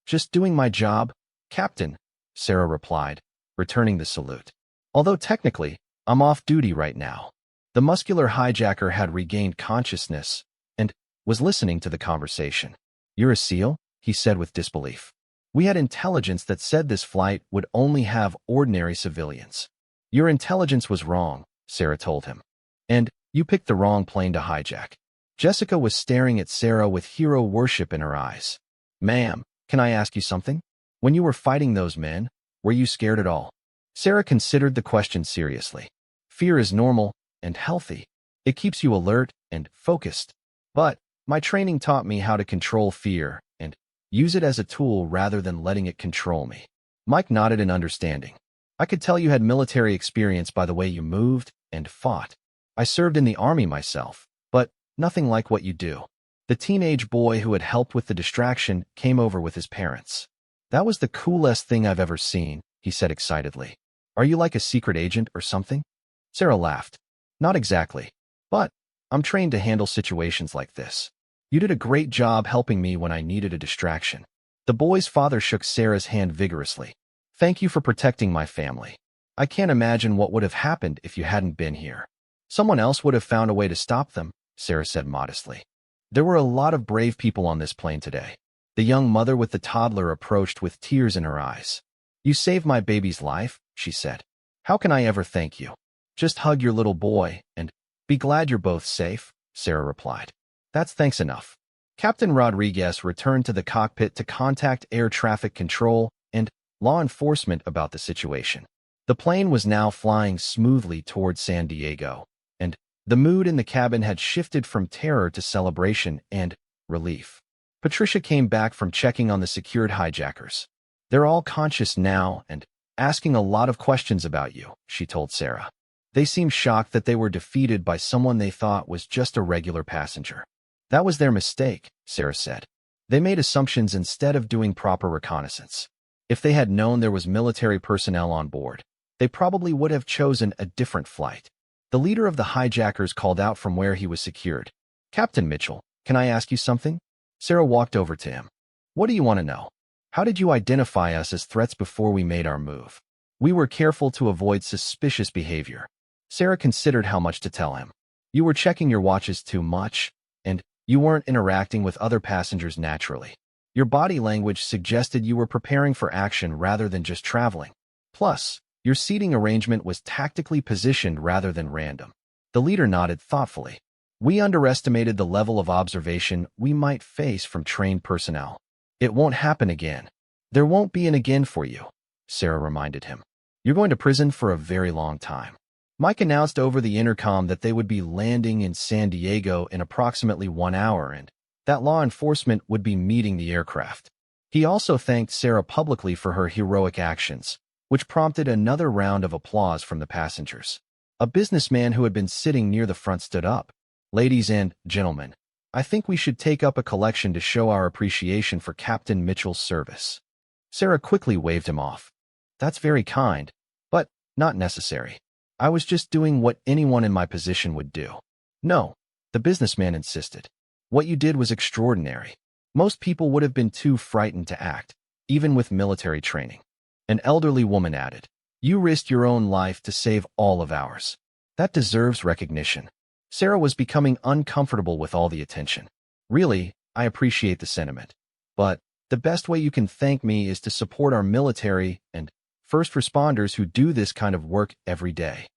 Just doing my job, Captain, Sarah replied, returning the salute. Although technically, I'm off duty right now. The muscular hijacker had regained consciousness and was listening to the conversation. You're a SEAL? He said with disbelief. We had intelligence that said this flight would only have ordinary civilians. Your intelligence was wrong, Sarah told him. And you picked the wrong plane to hijack. Jessica was staring at Sarah with hero worship in her eyes. Ma'am, can I ask you something? When you were fighting those men, were you scared at all? Sarah considered the question seriously. Fear is normal and healthy. It keeps you alert and focused. But my training taught me how to control fear and use it as a tool rather than letting it control me. Mike nodded in understanding. I could tell you had military experience by the way you moved and fought. I served in the army myself, but nothing like what you do. The teenage boy who had helped with the distraction came over with his parents. That was the coolest thing I've ever seen, he said excitedly. Are you like a secret agent or something? Sarah laughed. Not exactly, but I'm trained to handle situations like this. You did a great job helping me when I needed a distraction. The boy's father shook Sarah's hand vigorously. Thank you for protecting my family. I can't imagine what would have happened if you hadn't been here. Someone else would have found a way to stop them, Sarah said modestly. There were a lot of brave people on this plane today. The young mother with the toddler approached with tears in her eyes. You saved my baby's life, she said. How can I ever thank you? Just hug your little boy and be glad you're both safe, Sarah replied. That's thanks enough. Captain Rodriguez returned to the cockpit to contact air traffic control and law enforcement about the situation. The plane was now flying smoothly toward San Diego, and the mood in the cabin had shifted from terror to celebration and relief. Patricia came back from checking on the secured hijackers. They're all conscious now, and asking a lot of questions about you, she told Sarah. They seemed shocked that they were defeated by someone they thought was just a regular passenger. That was their mistake, Sarah said. They made assumptions instead of doing proper reconnaissance. If they had known there was military personnel on board, they probably would have chosen a different flight. The leader of the hijackers called out from where he was secured. Captain Mitchell, can I ask you something? Sarah walked over to him. What do you want to know? How did you identify us as threats before we made our move? We were careful to avoid suspicious behavior. Sarah considered how much to tell him. You were checking your watches too much, and you weren't interacting with other passengers naturally. Your body language suggested you were preparing for action rather than just traveling. Plus, your seating arrangement was tactically positioned rather than random. The leader nodded thoughtfully. We underestimated the level of observation we might face from trained personnel. It won't happen again. There won't be an again for you, Sarah reminded him. You're going to prison for a very long time. Mike announced over the intercom that they would be landing in San Diego in approximately 1 hour and that law enforcement would be meeting the aircraft. He also thanked Sarah publicly for her heroic actions, which prompted another round of applause from the passengers. A businessman who had been sitting near the front stood up. Ladies and gentlemen, I think we should take up a collection to show our appreciation for Captain Mitchell's service. Sarah quickly waved him off. That's very kind, but not necessary. I was just doing what anyone in my position would do. No, the businessman insisted. What you did was extraordinary. Most people would have been too frightened to act, even with military training. An elderly woman added, You risked your own life to save all of ours. That deserves recognition. Sarah was becoming uncomfortable with all the attention. Really, I appreciate the sentiment. But the best way you can thank me is to support our military and first responders who do this kind of work every day.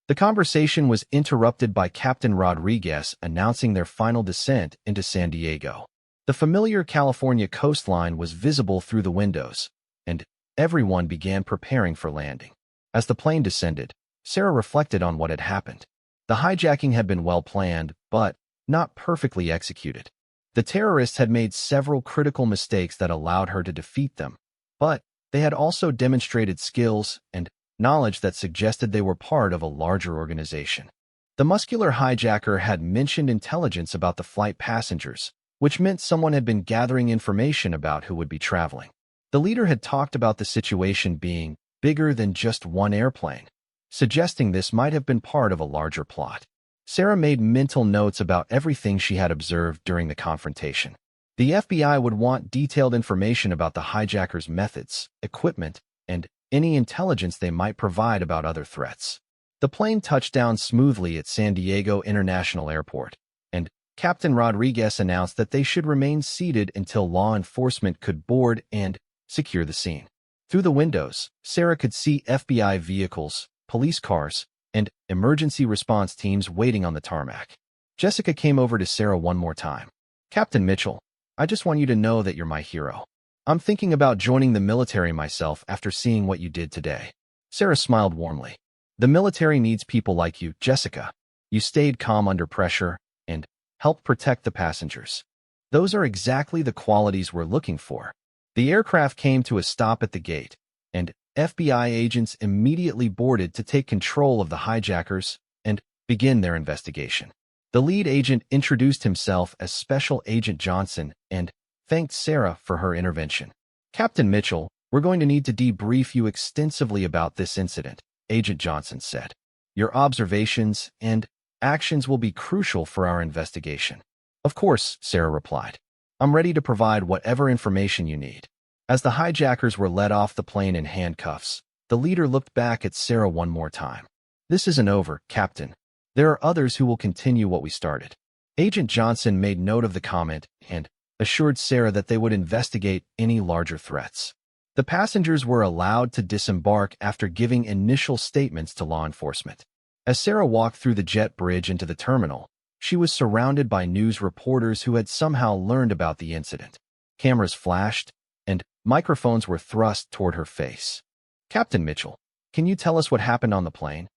The conversation was interrupted by Captain Rodriguez announcing their final descent into San Diego. The familiar California coastline was visible through the windows, and everyone began preparing for landing. As the plane descended, Sarah reflected on what had happened. The hijacking had been well planned, but not perfectly executed. The terrorists had made several critical mistakes that allowed her to defeat them, but they had also demonstrated skills and knowledge that suggested they were part of a larger organization. The muscular hijacker had mentioned intelligence about the flight passengers, which meant someone had been gathering information about who would be traveling. The leader had talked about the situation being bigger than just one airplane, suggesting this might have been part of a larger plot. Sarah made mental notes about everything she had observed during the confrontation. The FBI would want detailed information about the hijackers' methods, equipment, and any intelligence they might provide about other threats. The plane touched down smoothly at San Diego International Airport, and Captain Rodriguez announced that they should remain seated until law enforcement could board and secure the scene. Through the windows, Sarah could see FBI vehicles, police cars, and emergency response teams waiting on the tarmac. Jessica came over to Sarah one more time. Captain Mitchell, I just want you to know that you're my hero. I'm thinking about joining the military myself after seeing what you did today. Sarah smiled warmly. The military needs people like you, Jessica. You stayed calm under pressure and helped protect the passengers. Those are exactly the qualities we're looking for. The aircraft came to a stop at the gate, and FBI agents immediately boarded to take control of the hijackers and begin their investigation. The lead agent introduced himself as Special Agent Johnson and thanked Sarah for her intervention. Captain Mitchell, we're going to need to debrief you extensively about this incident, Agent Johnson said. Your observations and actions will be crucial for our investigation. Of course, Sarah replied. I'm ready to provide whatever information you need. As the hijackers were led off the plane in handcuffs, the leader looked back at Sarah one more time. This isn't over, Captain. There are others who will continue what we started. Agent Johnson made note of the comment and assured Sarah that they would investigate any larger threats. The passengers were allowed to disembark after giving initial statements to law enforcement. As Sarah walked through the jet bridge into the terminal, she was surrounded by news reporters who had somehow learned about the incident. Cameras flashed, and microphones were thrust toward her face. Captain Mitchell, can you tell us what happened on the plane?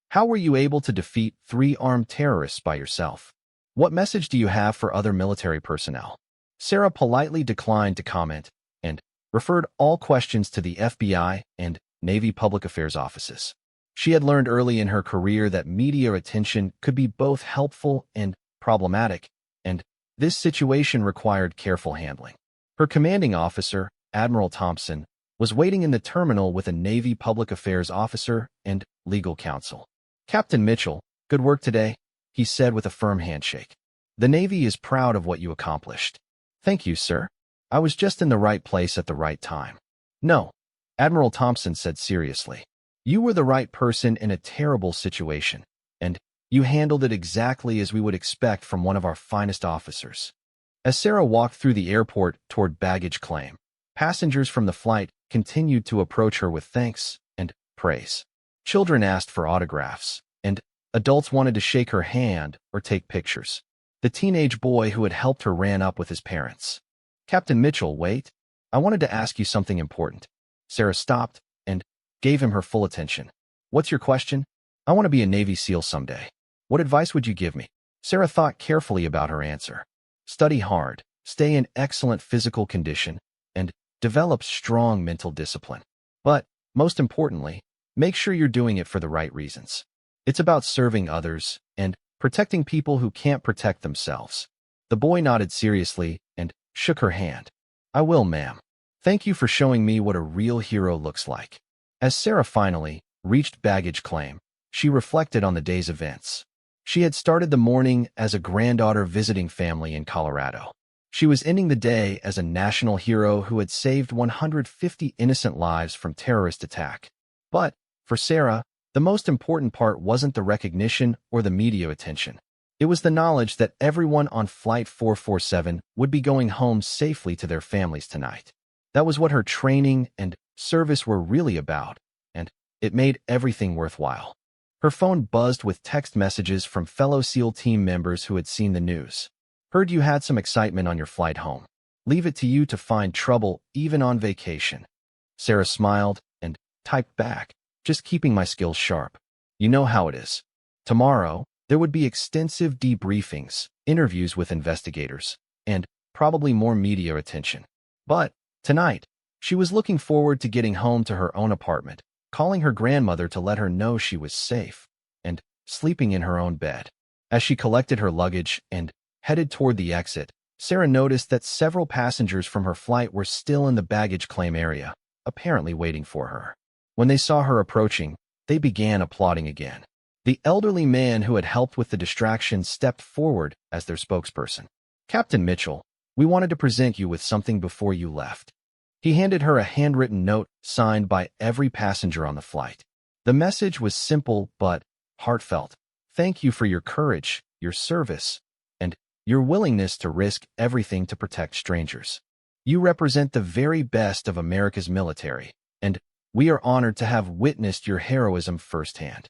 How were you able to defeat 3 armed terrorists by yourself? What message do you have for other military personnel? Sarah politely declined to comment and referred all questions to the FBI and Navy public affairs offices. She had learned early in her career that media attention could be both helpful and problematic, and this situation required careful handling. Her commanding officer, Admiral Thompson, was waiting in the terminal with a Navy public affairs officer and legal counsel. "Captain Mitchell, good work today," he said with a firm handshake. "The Navy is proud of what you accomplished." "Thank you, sir. I was just in the right place at the right time." "No," Admiral Thompson said seriously. "You were the right person in a terrible situation, and you handled it exactly as we would expect from one of our finest officers." As Sarah walked through the airport toward baggage claim, passengers from the flight continued to approach her with thanks and praise. Children asked for autographs, and adults wanted to shake her hand or take pictures. The teenage boy who had helped her ran up with his parents. "Captain Mitchell, wait. I wanted to ask you something important." Sarah stopped and gave him her full attention. "What's your question?" "I want to be a Navy SEAL someday. What advice would you give me?" Sarah thought carefully about her answer. "Study hard, stay in excellent physical condition, and develop strong mental discipline. But, most importantly, make sure you're doing it for the right reasons. It's about serving others and protecting people who can't protect themselves." The boy nodded seriously and shook her hand. "I will, ma'am. Thank you for showing me what a real hero looks like." As Sarah finally reached baggage claim, she reflected on the day's events. She had started the morning as a granddaughter visiting family in Colorado. She was ending the day as a national hero who had saved 150 innocent lives from terrorist attack. But, for Sarah, the most important part wasn't the recognition or the media attention. It was the knowledge that everyone on Flight 447 would be going home safely to their families tonight. That was what her training and service were really about, and it made everything worthwhile. Her phone buzzed with text messages from fellow SEAL team members who had seen the news. "Heard you had some excitement on your flight home. Leave it to you to find trouble even on vacation." Sarah smiled and typed back, "Just keeping my skills sharp. You know how it is." Tomorrow, there would be extensive debriefings, interviews with investigators, and probably more media attention. But tonight, she was looking forward to getting home to her own apartment, calling her grandmother to let her know she was safe, and sleeping in her own bed. As she collected her luggage and headed toward the exit, Sarah noticed that several passengers from her flight were still in the baggage claim area, apparently waiting for her. When they saw her approaching, they began applauding again. The elderly man who had helped with the distraction stepped forward as their spokesperson. "Captain Mitchell, we wanted to present you with something before you left." He handed her a handwritten note signed by every passenger on the flight. The message was simple but heartfelt. "Thank you for your courage, your service, and your willingness to risk everything to protect strangers. You represent the very best of America's military, and we are honored to have witnessed your heroism firsthand."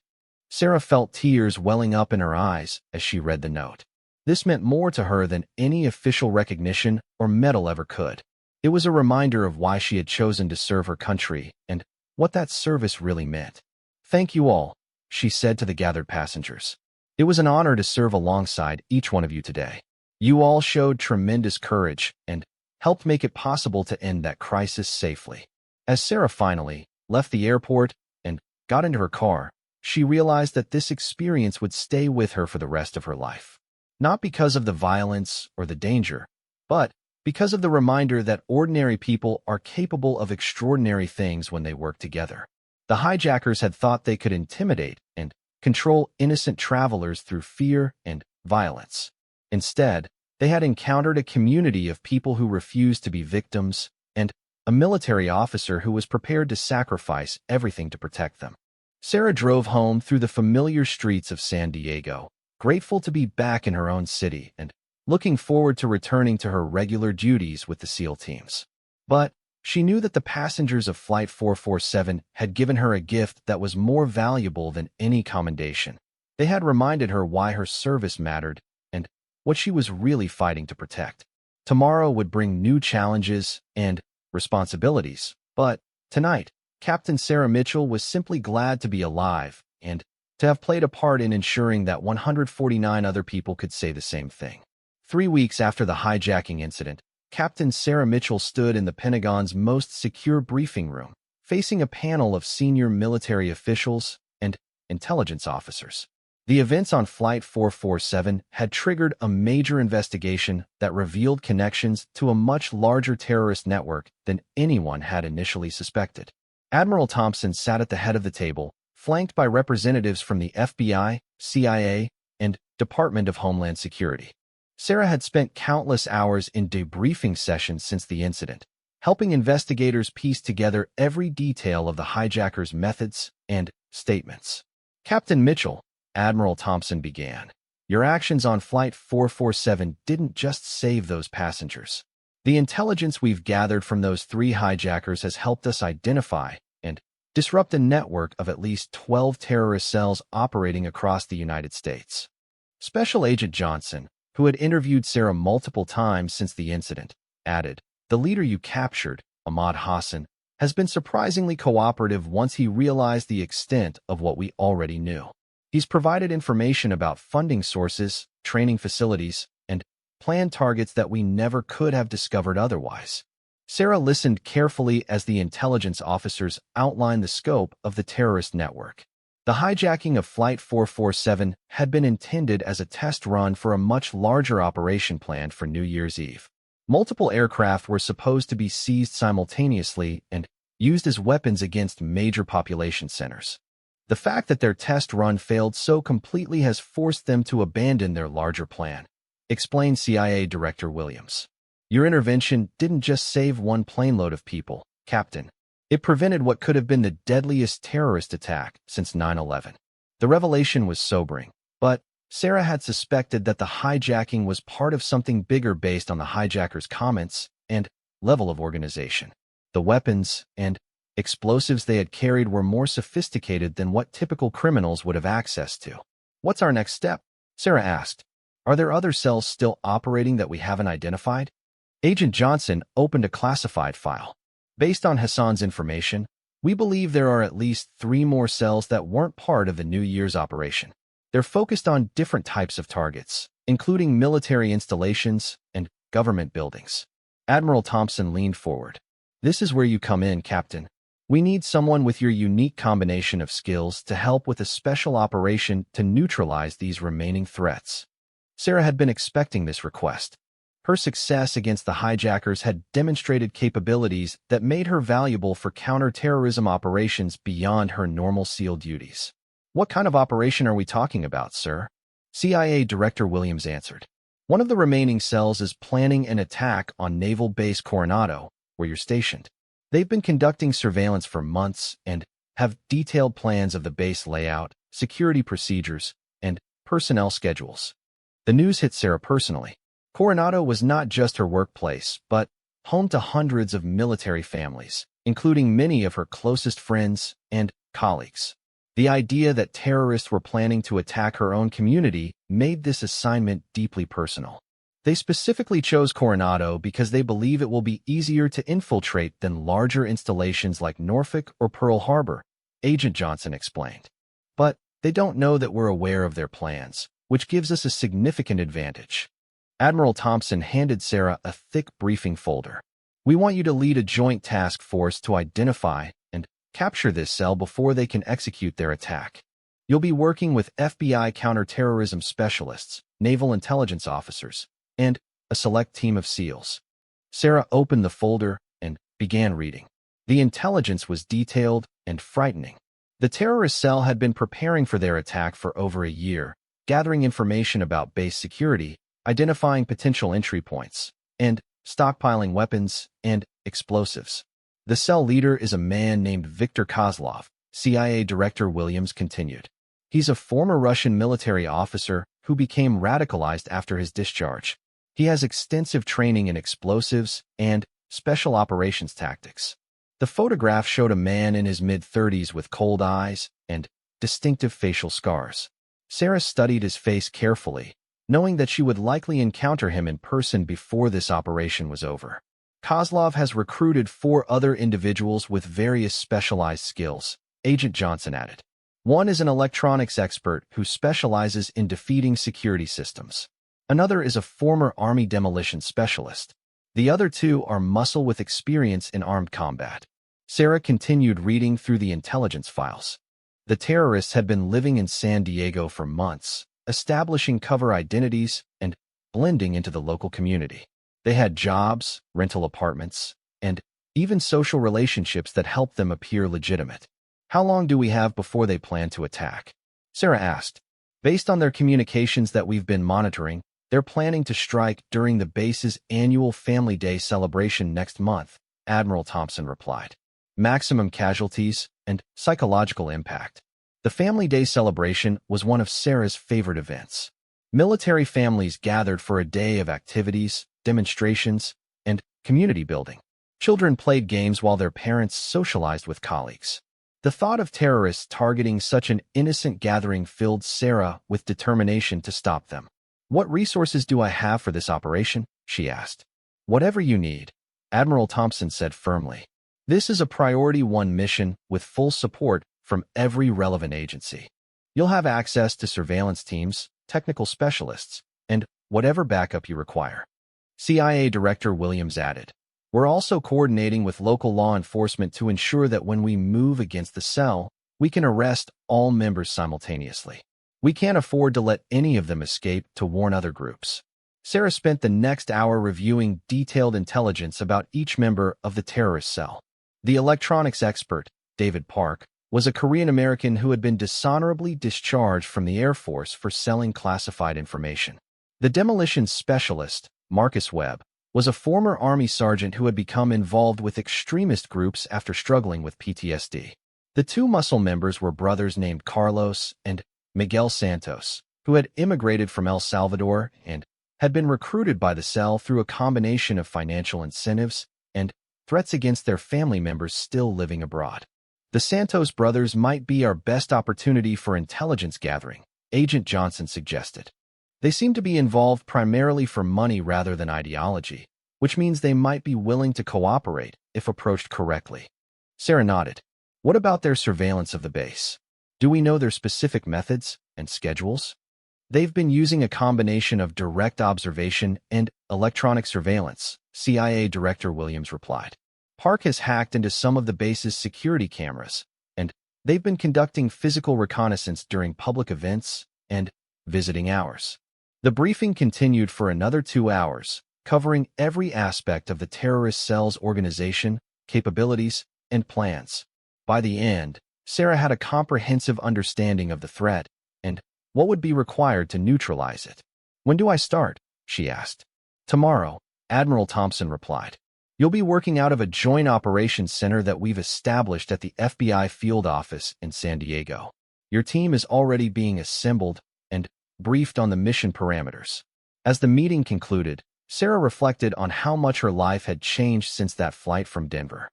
Sarah felt tears welling up in her eyes as she read the note. This meant more to her than any official recognition or medal ever could. It was a reminder of why she had chosen to serve her country and what that service really meant. "Thank you all," she said to the gathered passengers. "It was an honor to serve alongside each one of you today. You all showed tremendous courage and helped make it possible to end that crisis safely." As Sarah finally left the airport and got into her car, she realized that this experience would stay with her for the rest of her life. Not because of the violence or the danger, but because of the reminder that ordinary people are capable of extraordinary things when they work together. The hijackers had thought they could intimidate and control innocent travelers through fear and violence. Instead, they had encountered a community of people who refused to be victims and a military officer who was prepared to sacrifice everything to protect them. Sarah drove home through the familiar streets of San Diego, grateful to be back in her own city and looking forward to returning to her regular duties with the SEAL teams. But she knew that the passengers of Flight 447 had given her a gift that was more valuable than any commendation. They had reminded her why her service mattered and what she was really fighting to protect. Tomorrow would bring new challenges and responsibilities, but tonight, Captain Sarah Mitchell was simply glad to be alive and to have played a part in ensuring that 149 other people could say the same thing. 3 weeks after the hijacking incident, Captain Sarah Mitchell stood in the Pentagon's most secure briefing room, facing a panel of senior military officials and intelligence officers. The events on Flight 447 had triggered a major investigation that revealed connections to a much larger terrorist network than anyone had initially suspected. Admiral Thompson sat at the head of the table, flanked by representatives from the FBI, CIA, and Department of Homeland Security. Sarah had spent countless hours in debriefing sessions since the incident, helping investigators piece together every detail of the hijackers' methods and statements. "Captain Mitchell," Admiral Thompson began, "your actions on Flight 447 didn't just save those passengers. The intelligence we've gathered from those 3 hijackers has helped us identify and disrupt a network of at least 12 terrorist cells operating across the United States." Special Agent Johnson, who had interviewed Sarah multiple times since the incident, added, "The leader you captured, Ahmad Hassan, has been surprisingly cooperative once he realized the extent of what we already knew. He's provided information about funding sources, training facilities, and planned targets that we never could have discovered otherwise." Sarah listened carefully as the intelligence officers outlined the scope of the terrorist network. The hijacking of Flight 447 had been intended as a test run for a much larger operation planned for New Year's Eve. Multiple aircraft were supposed to be seized simultaneously and used as weapons against major population centers. The fact that their test run failed so completely has forced them to abandon their larger plan, explained CIA Director Williams. "Your intervention didn't just save one planeload of people, Captain. It prevented what could have been the deadliest terrorist attack since 9/11. The revelation was sobering, but Sarah had suspected that the hijacking was part of something bigger based on the hijackers' comments and level of organization. The weapons and explosives they had carried were more sophisticated than what typical criminals would have access to." "What's our next step?" Sarah asked. "Are there other cells still operating that we haven't identified?" Agent Johnson opened a classified file. "Based on Hassan's information, we believe there are at least 3 more cells that weren't part of the New Year's operation. They're focused on different types of targets, including military installations and government buildings." Admiral Thompson leaned forward. "This is where you come in, Captain. We need someone with your unique combination of skills to help with a special operation to neutralize these remaining threats." Sarah had been expecting this request. Her success against the hijackers had demonstrated capabilities that made her valuable for counter-terrorism operations beyond her normal SEAL duties. "What kind of operation are we talking about, sir?" CIA Director Williams answered. "One of the remaining cells is planning an attack on Naval Base Coronado, where you're stationed. They've been conducting surveillance for months and have detailed plans of the base layout, security procedures, and personnel schedules." The news hit Sarah personally. Coronado was not just her workplace, but home to hundreds of military families, including many of her closest friends and colleagues. The idea that terrorists were planning to attack her own community made this assignment deeply personal. They specifically chose Coronado because they believe it will be easier to infiltrate than larger installations like Norfolk or Pearl Harbor, Agent Johnson explained. "But they don't know that we're aware of their plans, which gives us a significant advantage." Admiral Thompson handed Sarah a thick briefing folder. "We want you to lead a joint task force to identify and capture this cell before they can execute their attack. You'll be working with FBI counterterrorism specialists, naval intelligence officers, and a select team of SEALs." Sarah opened the folder and began reading. The intelligence was detailed and frightening. The terrorist cell had been preparing for their attack for over a year, gathering information about base security, identifying potential entry points, and stockpiling weapons and explosives. "The cell leader is a man named Viktor Kozlov," CIA Director Williams continued. "He's a former Russian military officer who became radicalized after his discharge. He has extensive training in explosives and special operations tactics." The photograph showed a man in his mid-30s with cold eyes and distinctive facial scars. Sarah studied his face carefully, knowing that she would likely encounter him in person before this operation was over. "Kozlov has recruited 4 other individuals with various specialized skills," Agent Johnson added. "One is an electronics expert who specializes in defeating security systems. Another is a former Army demolition specialist. The other 2 are muscle with experience in armed combat." Sarah continued reading through the intelligence files. The terrorists had been living in San Diego for months, establishing cover identities and blending into the local community. They had jobs, rental apartments, and even social relationships that helped them appear legitimate. How long do we have before they plan to attack? Sarah asked. Based on their communications that we've been monitoring, they're planning to strike during the base's annual Family Day celebration next month, Admiral Thompson replied. Maximum casualties and psychological impact. The Family Day celebration was one of Sarah's favorite events. Military families gathered for a day of activities, demonstrations, and community building. Children played games while their parents socialized with colleagues. The thought of terrorists targeting such an innocent gathering filled Sarah with determination to stop them. What resources do I have for this operation? She asked. Whatever you need, Admiral Thompson said firmly. This is a Priority 1 mission with full support from every relevant agency. You'll have access to surveillance teams, technical specialists, and whatever backup you require. CIA Director Williams added. We're also coordinating with local law enforcement to ensure that when we move against the cell, we can arrest all members simultaneously. We can't afford to let any of them escape to warn other groups. Sarah spent the next hour reviewing detailed intelligence about each member of the terrorist cell. The electronics expert, David Park, was a Korean-American who had been dishonorably discharged from the Air Force for selling classified information. The demolition specialist, Marcus Webb, was a former Army sergeant who had become involved with extremist groups after struggling with PTSD. The two muscle members were brothers named Carlos and Miguel Santos, who had immigrated from El Salvador and had been recruited by the cell through a combination of financial incentives and threats against their family members still living abroad. The Santos brothers might be our best opportunity for intelligence gathering, Agent Johnson suggested. They seem to be involved primarily for money rather than ideology, which means they might be willing to cooperate if approached correctly. Sarah nodded. What about their surveillance of the base? Do we know their specific methods and schedules? They've been using a combination of direct observation and electronic surveillance, CIA Director Williams replied. Park has hacked into some of the base's security cameras, and they've been conducting physical reconnaissance during public events and visiting hours. The briefing continued for another 2 hours, covering every aspect of the terrorist cell's organization, capabilities, and plans. By the end, Sarah had a comprehensive understanding of the threat and what would be required to neutralize it. When do I start? She asked. Tomorrow, Admiral Thompson replied. You'll be working out of a joint operations center that we've established at the FBI field office in San Diego. Your team is already being assembled and briefed on the mission parameters. As the meeting concluded, Sarah reflected on how much her life had changed since that flight from Denver.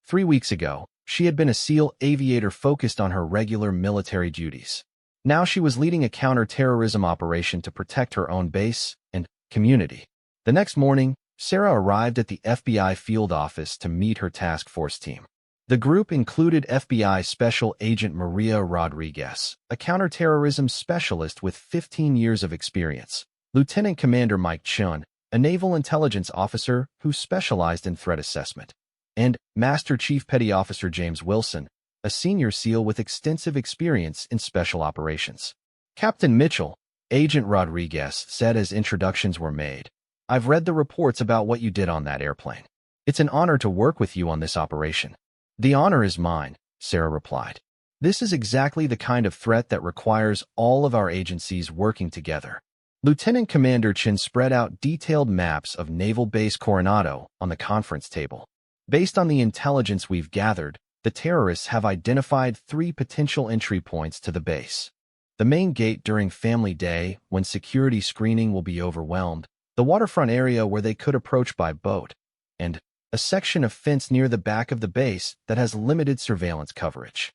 3 weeks ago, she had been a SEAL aviator focused on her regular military duties. Now she was leading a counter-terrorism operation to protect her own base and community. The next morning, Sarah arrived at the FBI field office to meet her task force team. The group included FBI Special Agent Maria Rodriguez, a counterterrorism specialist with 15 years of experience, Lieutenant Commander Mike Chun, a naval intelligence officer who specialized in threat assessment, and Master Chief Petty Officer James Wilson, a senior SEAL with extensive experience in special operations. Captain Mitchell, Agent Rodriguez said as introductions were made, I've read the reports about what you did on that airplane. It's an honor to work with you on this operation. The honor is mine, Sarah replied. This is exactly the kind of threat that requires all of our agencies working together. Lieutenant Commander Chin spread out detailed maps of Naval Base Coronado on the conference table. Based on the intelligence we've gathered, the terrorists have identified 3 potential entry points to the base. The main gate during Family Day, when security screening will be overwhelmed, the waterfront area where they could approach by boat, and a section of fence near the back of the base that has limited surveillance coverage.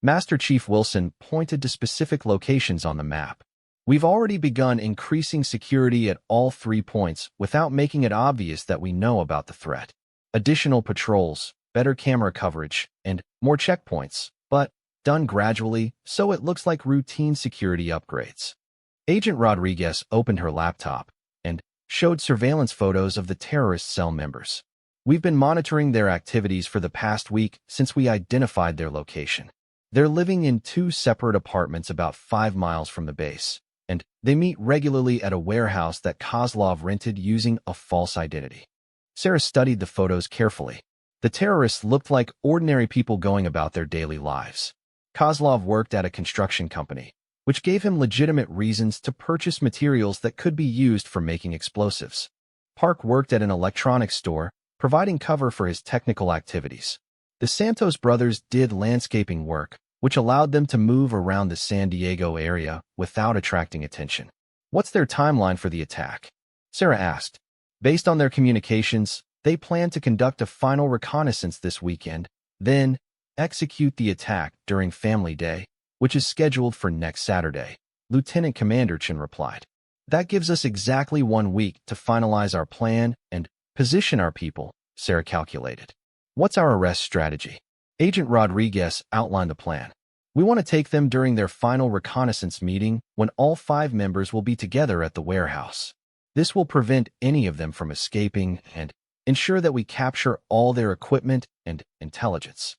Master Chief Wilson pointed to specific locations on the map. We've already begun increasing security at all 3 points without making it obvious that we know about the threat. Additional patrols, better camera coverage, and more checkpoints, but done gradually so it looks like routine security upgrades. Agent Rodriguez opened her laptop and showed surveillance photos of the terrorist cell members. We've been monitoring their activities for the past week since we identified their location. They're living in two separate apartments about 5 miles from the base, and they meet regularly at a warehouse that Kozlov rented using a false identity. Sarah studied the photos carefully. The terrorists looked like ordinary people going about their daily lives. Kozlov worked at a construction company, which gave him legitimate reasons to purchase materials that could be used for making explosives. Park worked at an electronics store, providing cover for his technical activities. The Santos brothers did landscaping work, which allowed them to move around the San Diego area without attracting attention. What's their timeline for the attack? Sarah asked. Based on their communications, they plan to conduct a final reconnaissance this weekend, then execute the attack during Family Day, which is scheduled for next Saturday. Lieutenant Commander Chen replied. That gives us exactly 1 week to finalize our plan and position our people, Sarah calculated. What's our arrest strategy? Agent Rodriguez outlined the plan. We want to take them during their final reconnaissance meeting when all 5 members will be together at the warehouse. This will prevent any of them from escaping and ensure that we capture all their equipment and intelligence.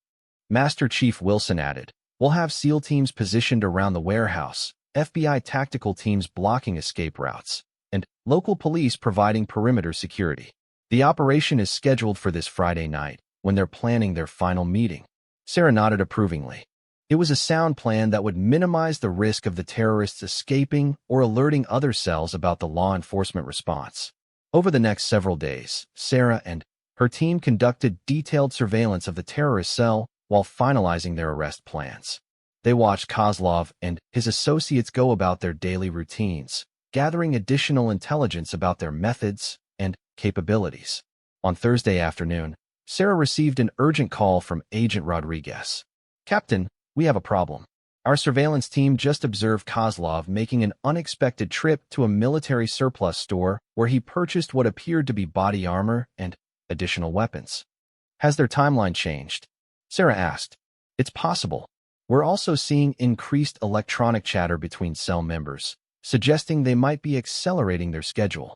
Master Chief Wilson added, we'll have SEAL teams positioned around the warehouse, FBI tactical teams blocking escape routes, and local police providing perimeter security. The operation is scheduled for this Friday night, when they're planning their final meeting. Sarah nodded approvingly. It was a sound plan that would minimize the risk of the terrorists escaping or alerting other cells about the law enforcement response. Over the next several days, Sarah and her team conducted detailed surveillance of the terrorist cell while finalizing their arrest plans. They watched Kozlov and his associates go about their daily routines, gathering additional intelligence about their methods and capabilities. On Thursday afternoon, Sarah received an urgent call from Agent Rodriguez. Captain, we have a problem. Our surveillance team just observed Kozlov making an unexpected trip to a military surplus store where he purchased what appeared to be body armor and additional weapons. Has their timeline changed? Sarah asked. It's possible. We're also seeing increased electronic chatter between cell members, suggesting they might be accelerating their schedule.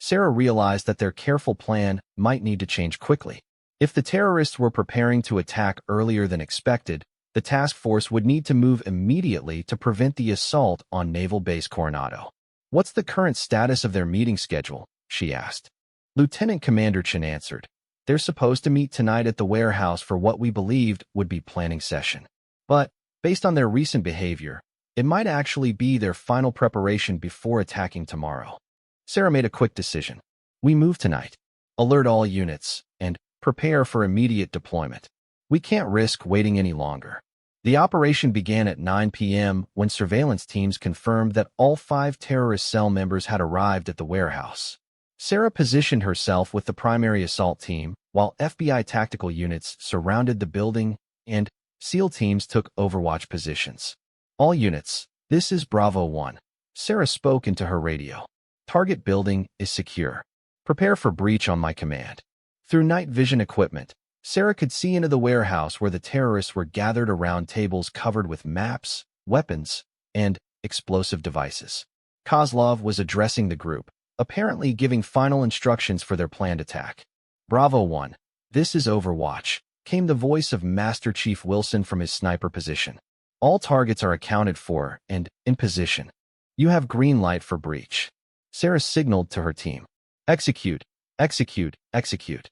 Sarah realized that their careful plan might need to change quickly. If the terrorists were preparing to attack earlier than expected, the task force would need to move immediately to prevent the assault on Naval Base Coronado. What's the current status of their meeting schedule? She asked. Lieutenant Commander Chen answered. They're supposed to meet tonight at the warehouse for what we believed would be planning session. But, based on their recent behavior, it might actually be their final preparation before attacking tomorrow. Sarah made a quick decision. We move tonight. Alert all units, and prepare for immediate deployment. We can't risk waiting any longer. The operation began at 9 p.m. when surveillance teams confirmed that all 5 terrorist cell members had arrived at the warehouse. Sarah positioned herself with the primary assault team, while FBI tactical units surrounded the building and SEAL teams took overwatch positions. All units, this is Bravo 1. Sarah spoke into her radio. Target building is secure. Prepare for breach on my command. Through night vision equipment, Sarah could see into the warehouse where the terrorists were gathered around tables covered with maps, weapons, and explosive devices. Kozlov was addressing the group, apparently giving final instructions for their planned attack. Bravo 1, this is Overwatch, came the voice of Master Chief Wilson from his sniper position. All targets are accounted for and in position. You have green light for breach. Sarah signaled to her team. Execute, execute, execute.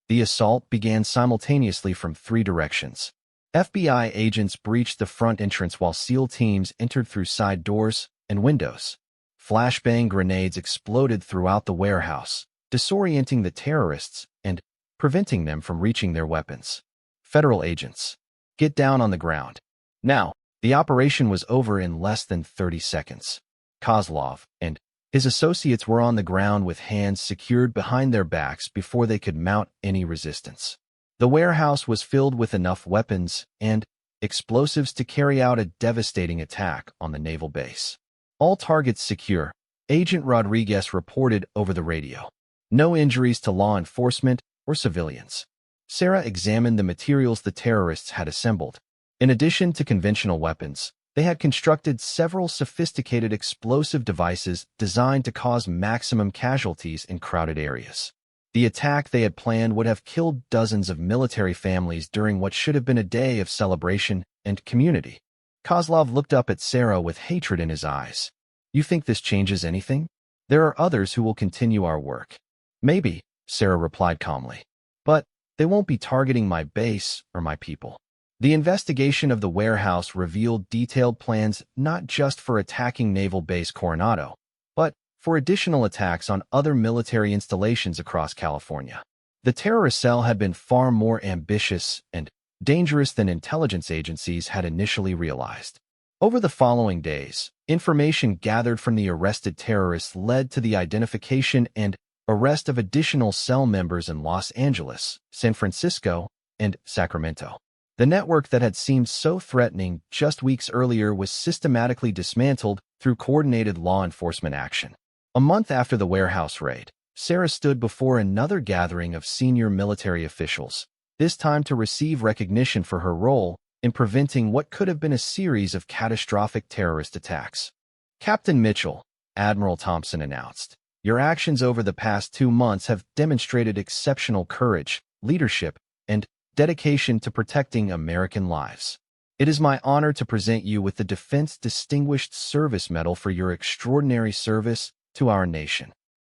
The assault began simultaneously from 3 directions. FBI agents breached the front entrance while SEAL teams entered through side doors and windows. Flashbang grenades exploded throughout the warehouse, disorienting the terrorists and preventing them from reaching their weapons. Federal agents, get down on the ground. Now, the operation was over in less than 30 seconds. Kozlov and his associates were on the ground with hands secured behind their backs before they could mount any resistance. The warehouse was filled with enough weapons and explosives to carry out a devastating attack on the naval base. All targets secure, Agent Rodriguez reported over the radio. No injuries to law enforcement or civilians. Sarah examined the materials the terrorists had assembled. In addition to conventional weapons, they had constructed several sophisticated explosive devices designed to cause maximum casualties in crowded areas. The attack they had planned would have killed dozens of military families during what should have been a day of celebration and community. Kozlov looked up at Sarah with hatred in his eyes. You think this changes anything? There are others who will continue our work. Maybe, Sarah replied calmly. But they won't be targeting my base or my people. The investigation of the warehouse revealed detailed plans not just for attacking Naval Base Coronado, but for additional attacks on other military installations across California. The terrorist cell had been far more ambitious and dangerous than intelligence agencies had initially realized. Over the following days, information gathered from the arrested terrorists led to the identification and arrest of additional cell members in Los Angeles, San Francisco, and Sacramento. The network that had seemed so threatening just weeks earlier was systematically dismantled through coordinated law enforcement action. A month after the warehouse raid, Sarah stood before another gathering of senior military officials, this time to receive recognition for her role in preventing what could have been a series of catastrophic terrorist attacks. Captain Mitchell, Admiral Thompson announced, your actions over the past 2 months have demonstrated exceptional courage, leadership, and dedication to protecting American lives. It is my honor to present you with the Defense Distinguished Service Medal for your extraordinary service to our nation.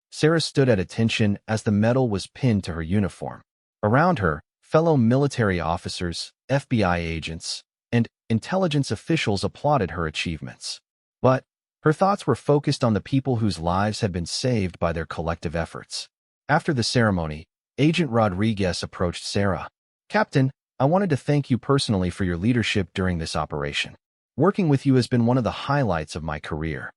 Sarah stood at attention as the medal was pinned to her uniform. Around her, fellow military officers, FBI agents, and intelligence officials applauded her achievements. But her thoughts were focused on the people whose lives had been saved by their collective efforts. After the ceremony, Agent Rodriguez approached Sarah. Captain, I wanted to thank you personally for your leadership during this operation. Working with you has been one of the highlights of my career.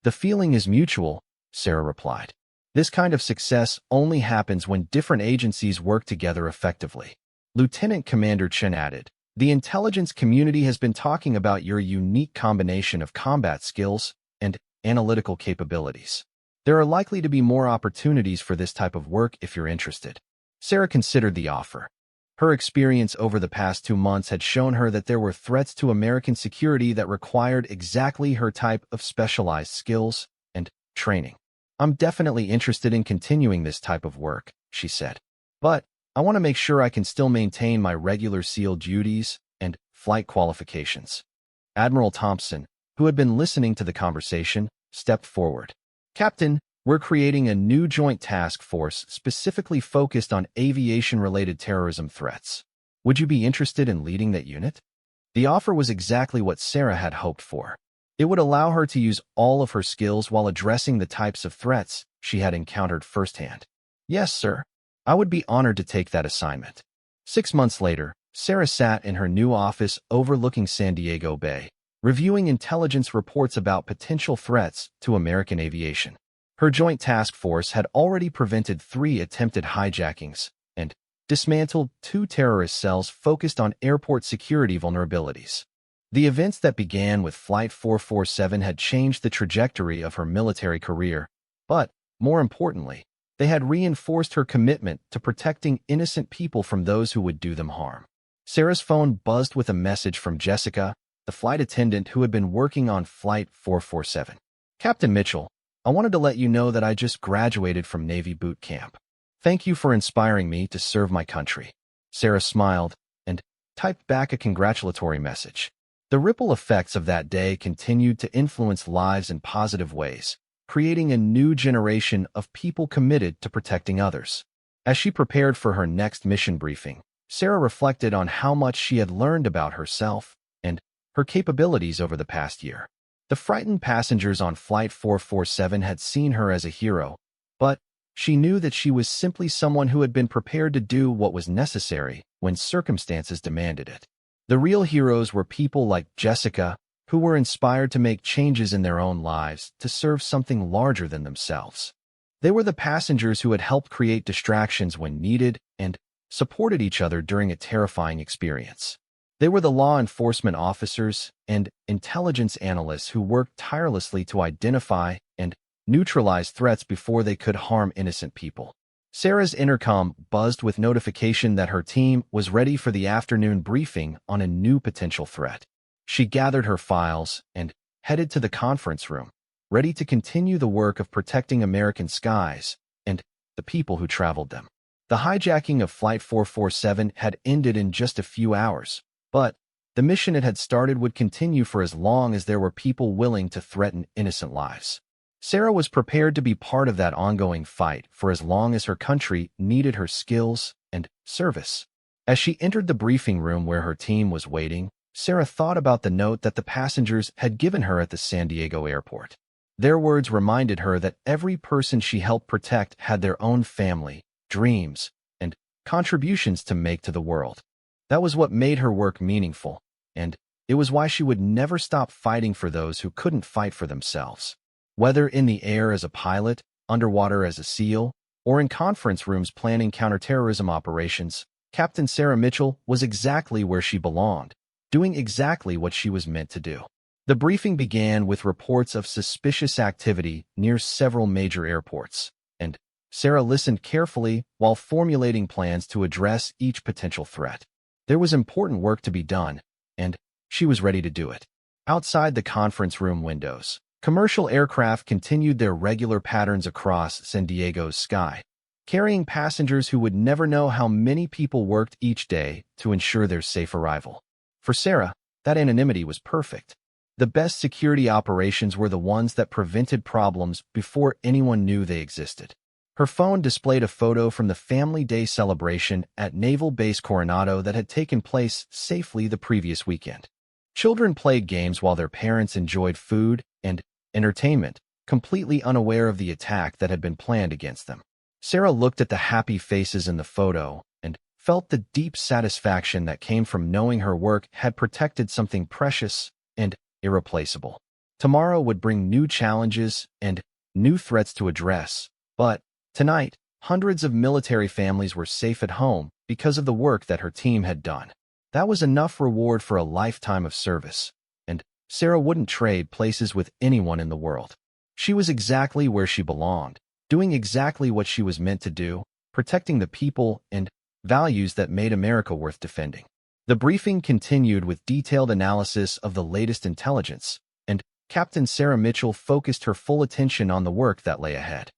The feeling is mutual, Sarah replied. This kind of success only happens when different agencies work together effectively. Lieutenant Commander Chen added, the intelligence community has been talking about your unique combination of combat skills and analytical capabilities. There are likely to be more opportunities for this type of work if you're interested. Sarah considered the offer. Her experience over the past 2 months had shown her that there were threats to American security that required exactly her type of specialized skills and training. I'm definitely interested in continuing this type of work, she said. But I want to make sure I can still maintain my regular SEAL duties and flight qualifications. Admiral Thompson, who had been listening to the conversation, stepped forward. Captain, we're creating a new joint task force specifically focused on aviation-related terrorism threats. Would you be interested in leading that unit? The offer was exactly what Sarah had hoped for. It would allow her to use all of her skills while addressing the types of threats she had encountered firsthand. Yes, sir. I would be honored to take that assignment. 6 months later, Sarah sat in her new office overlooking San Diego Bay, reviewing intelligence reports about potential threats to American aviation. Her joint task force had already prevented 3 attempted hijackings and dismantled 2 terrorist cells focused on airport security vulnerabilities. The events that began with Flight 447 had changed the trajectory of her military career, but, more importantly, they had reinforced her commitment to protecting innocent people from those who would do them harm. Sarah's phone buzzed with a message from Jessica, the flight attendant who had been working on Flight 447. Captain Mitchell, I wanted to let you know that I just graduated from Navy boot camp. Thank you for inspiring me to serve my country. Sarah smiled and typed back a congratulatory message. The ripple effects of that day continued to influence lives in positive ways, creating a new generation of people committed to protecting others. As she prepared for her next mission briefing, Sarah reflected on how much she had learned about herself and her capabilities over the past year. The frightened passengers on Flight 447 had seen her as a hero, but she knew that she was simply someone who had been prepared to do what was necessary when circumstances demanded it. The real heroes were people like Jessica, who were inspired to make changes in their own lives to serve something larger than themselves. They were the passengers who had helped create distractions when needed and supported each other during a terrifying experience. They were the law enforcement officers and intelligence analysts who worked tirelessly to identify and neutralize threats before they could harm innocent people. Sarah's intercom buzzed with notification that her team was ready for the afternoon briefing on a new potential threat. She gathered her files and headed to the conference room, ready to continue the work of protecting American skies and the people who traveled them. The hijacking of Flight 447 had ended in just a few hours, but the mission it had started would continue for as long as there were people willing to threaten innocent lives. Sarah was prepared to be part of that ongoing fight for as long as her country needed her skills and service. As she entered the briefing room where her team was waiting, Sarah thought about the note that the passengers had given her at the San Diego airport. Their words reminded her that every person she helped protect had their own family, dreams, and contributions to make to the world. That was what made her work meaningful, and it was why she would never stop fighting for those who couldn't fight for themselves. Whether in the air as a pilot, underwater as a SEAL, or in conference rooms planning counterterrorism operations, Captain Sarah Mitchell was exactly where she belonged, doing exactly what she was meant to do. The briefing began with reports of suspicious activity near several major airports, and Sarah listened carefully while formulating plans to address each potential threat. There was important work to be done, and she was ready to do it. Outside the conference room windows, commercial aircraft continued their regular patterns across San Diego's sky, carrying passengers who would never know how many people worked each day to ensure their safe arrival. For Sarah, that anonymity was perfect. The best security operations were the ones that prevented problems before anyone knew they existed. Her phone displayed a photo from the Family Day celebration at Naval Base Coronado that had taken place safely the previous weekend. Children played games while their parents enjoyed food and entertainment, completely unaware of the attack that had been planned against them. Sarah looked at the happy faces in the photo and felt the deep satisfaction that came from knowing her work had protected something precious and irreplaceable. Tomorrow would bring new challenges and new threats to address, but tonight, hundreds of military families were safe at home because of the work that her team had done. That was enough reward for a lifetime of service, and Sarah wouldn't trade places with anyone in the world. She was exactly where she belonged, doing exactly what she was meant to do, protecting the people and values that made America worth defending. The briefing continued with detailed analysis of the latest intelligence, and Captain Sarah Mitchell focused her full attention on the work that lay ahead.